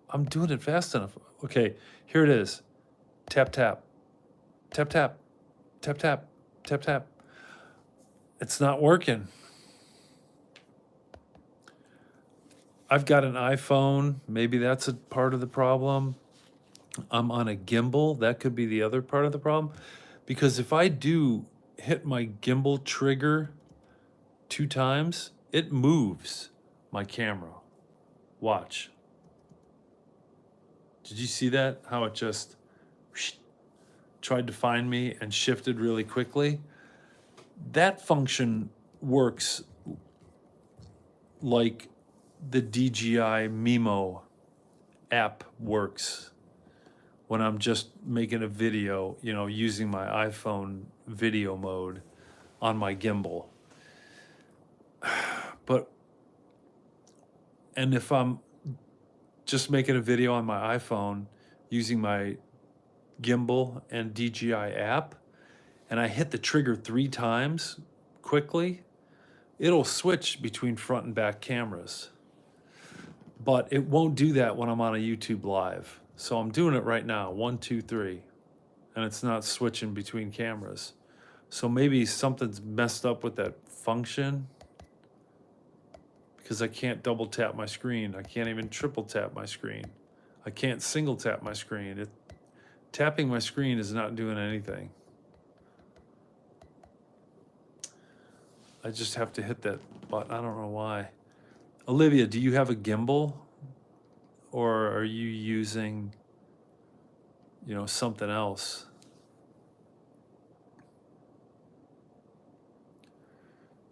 I'm doing it fast enough. Okay, here it is. Tap, tap. Tap, tap. Tap, tap. Tap, tap. It's not working. I've got an iPhone. Maybe that's a part of the problem. I'm on a gimbal. That could be the other part of the problem. Because if I do hit my gimbal trigger 2 times, it moves my camera. Watch. Did you see that? How it just tried to find me and shifted really quickly? That function works like the DJI Mimo app works when I'm just making a video, using my iPhone video mode on my gimbal. And if I'm just making a video on my iPhone using my gimbal and DJI app, and I hit the trigger 3 times quickly, it'll switch between front and back cameras. But it won't do that when I'm on a YouTube live. So I'm doing it right now, 1, 2, 3, and it's not switching between cameras. So maybe something's messed up with that function, because I can't double tap my screen. I can't even triple tap my screen. I can't single tap my screen. Tapping my screen is not doing anything. I just have to hit that button. I don't know why. Olivia, do you have a gimbal? Or are you using, something else?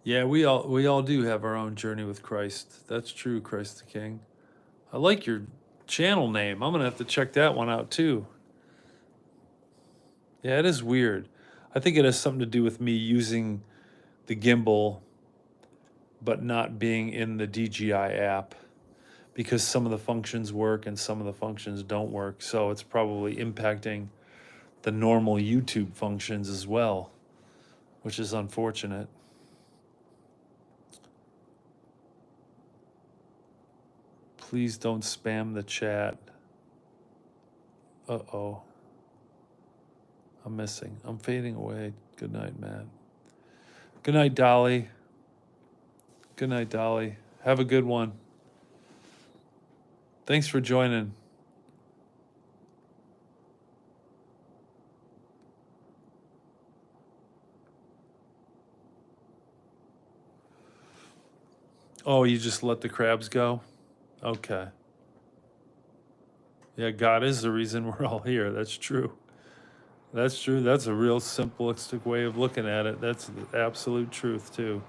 Yeah, we all do have our own journey with Christ. That's true, Christ the King. I like your channel name. I'm gonna have to check that one out too. Yeah, it is weird. I think it has something to do with me using the gimbal but not being in the DJI app, because some of the functions work and some of the functions don't work. So it's probably impacting the normal YouTube functions as well, which is unfortunate. Please don't spam the chat. Uh-oh. I'm missing. I'm fading away. Good night, Matt. Good night, Dolly. Good night, Dolly. Have a good one. Thanks for joining. Oh, you just let the crabs go? Okay. Yeah, God is the reason we're all here. That's true. That's true. That's a real simplistic way of looking at it. That's the absolute truth, too.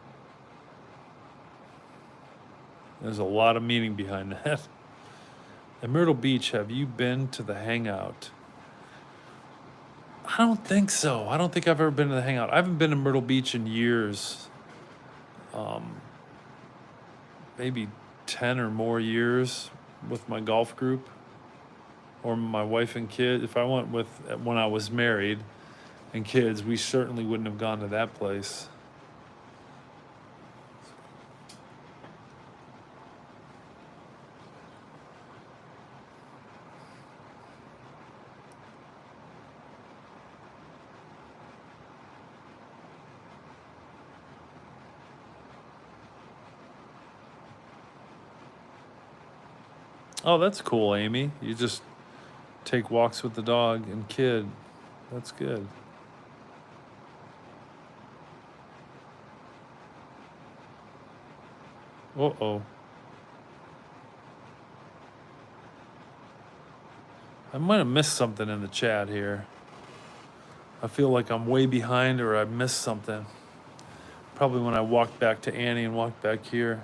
There's a lot of meaning behind that. At Myrtle Beach, have you been to the Hangout? I don't think so. I don't think I've ever been to the Hangout. I haven't been to Myrtle Beach in years. Maybe 10 or more years with my golf group or my wife and kids. If I went with when I was married and kids, we certainly wouldn't have gone to that place. Oh, that's cool, Amy. You just take walks with the dog and kid. That's good. Uh-oh. I might have missed something in the chat here. I feel like I'm way behind or I missed something. Probably when I walked back to Annie and walked back here.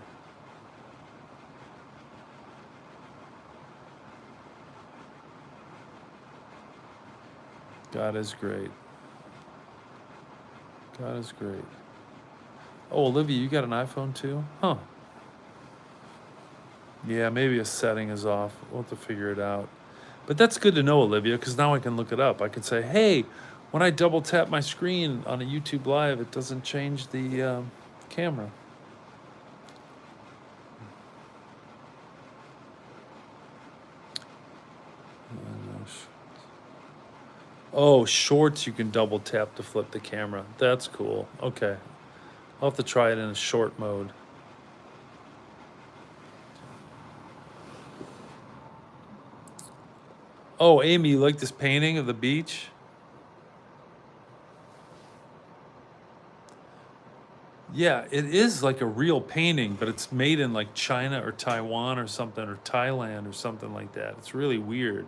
God is great. God is great. Oh, Olivia, you got an iPhone too? Huh. Yeah, maybe a setting is off. We'll have to figure it out. But that's good to know, Olivia, because now I can look it up. I can say, hey, when I double tap my screen on a YouTube Live, it doesn't change the camera. Oh, shorts you can double tap to flip the camera. That's cool. Okay. I'll have to try it in a short mode. Oh, Amy, you like this painting of the beach? Yeah, it is like a real painting, but it's made in like China or Taiwan or something, or Thailand or something like that. It's really weird.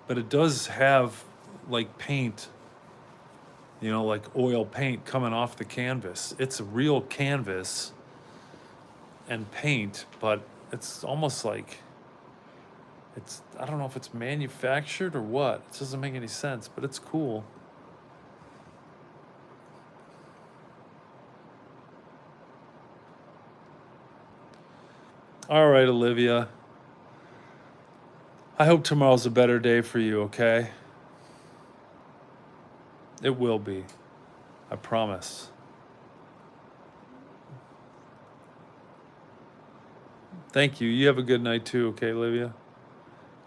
But it does have like paint, you know, like oil paint coming off the canvas. It's a real canvas and paint, but it's almost like I don't know if it's manufactured or what. It doesn't make any sense, but it's cool. All right, Olivia. I hope tomorrow's a better day for you, okay? It will be. I promise. Thank you. You have a good night too, okay, Olivia?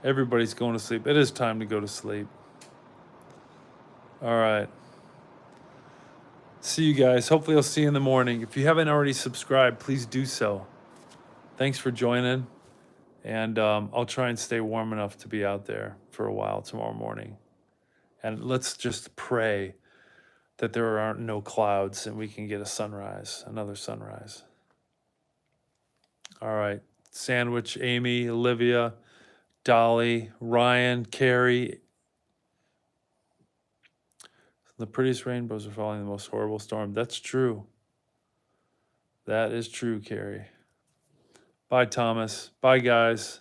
Everybody's going to sleep. It is time to go to sleep. All right. See you guys. Hopefully I'll see you in the morning. If you haven't already subscribed, please do so. Thanks for joining. And I'll try and stay warm enough to be out there for a while tomorrow morning. And let's just pray that there aren't no clouds and we can get a sunrise, another sunrise. All right. Sandwich, Amy, Olivia, Dolly, Ryan, Carrie. The prettiest rainbows are following the most horrible storm. That's true. That is true, Carrie. Bye, Thomas. Bye, guys.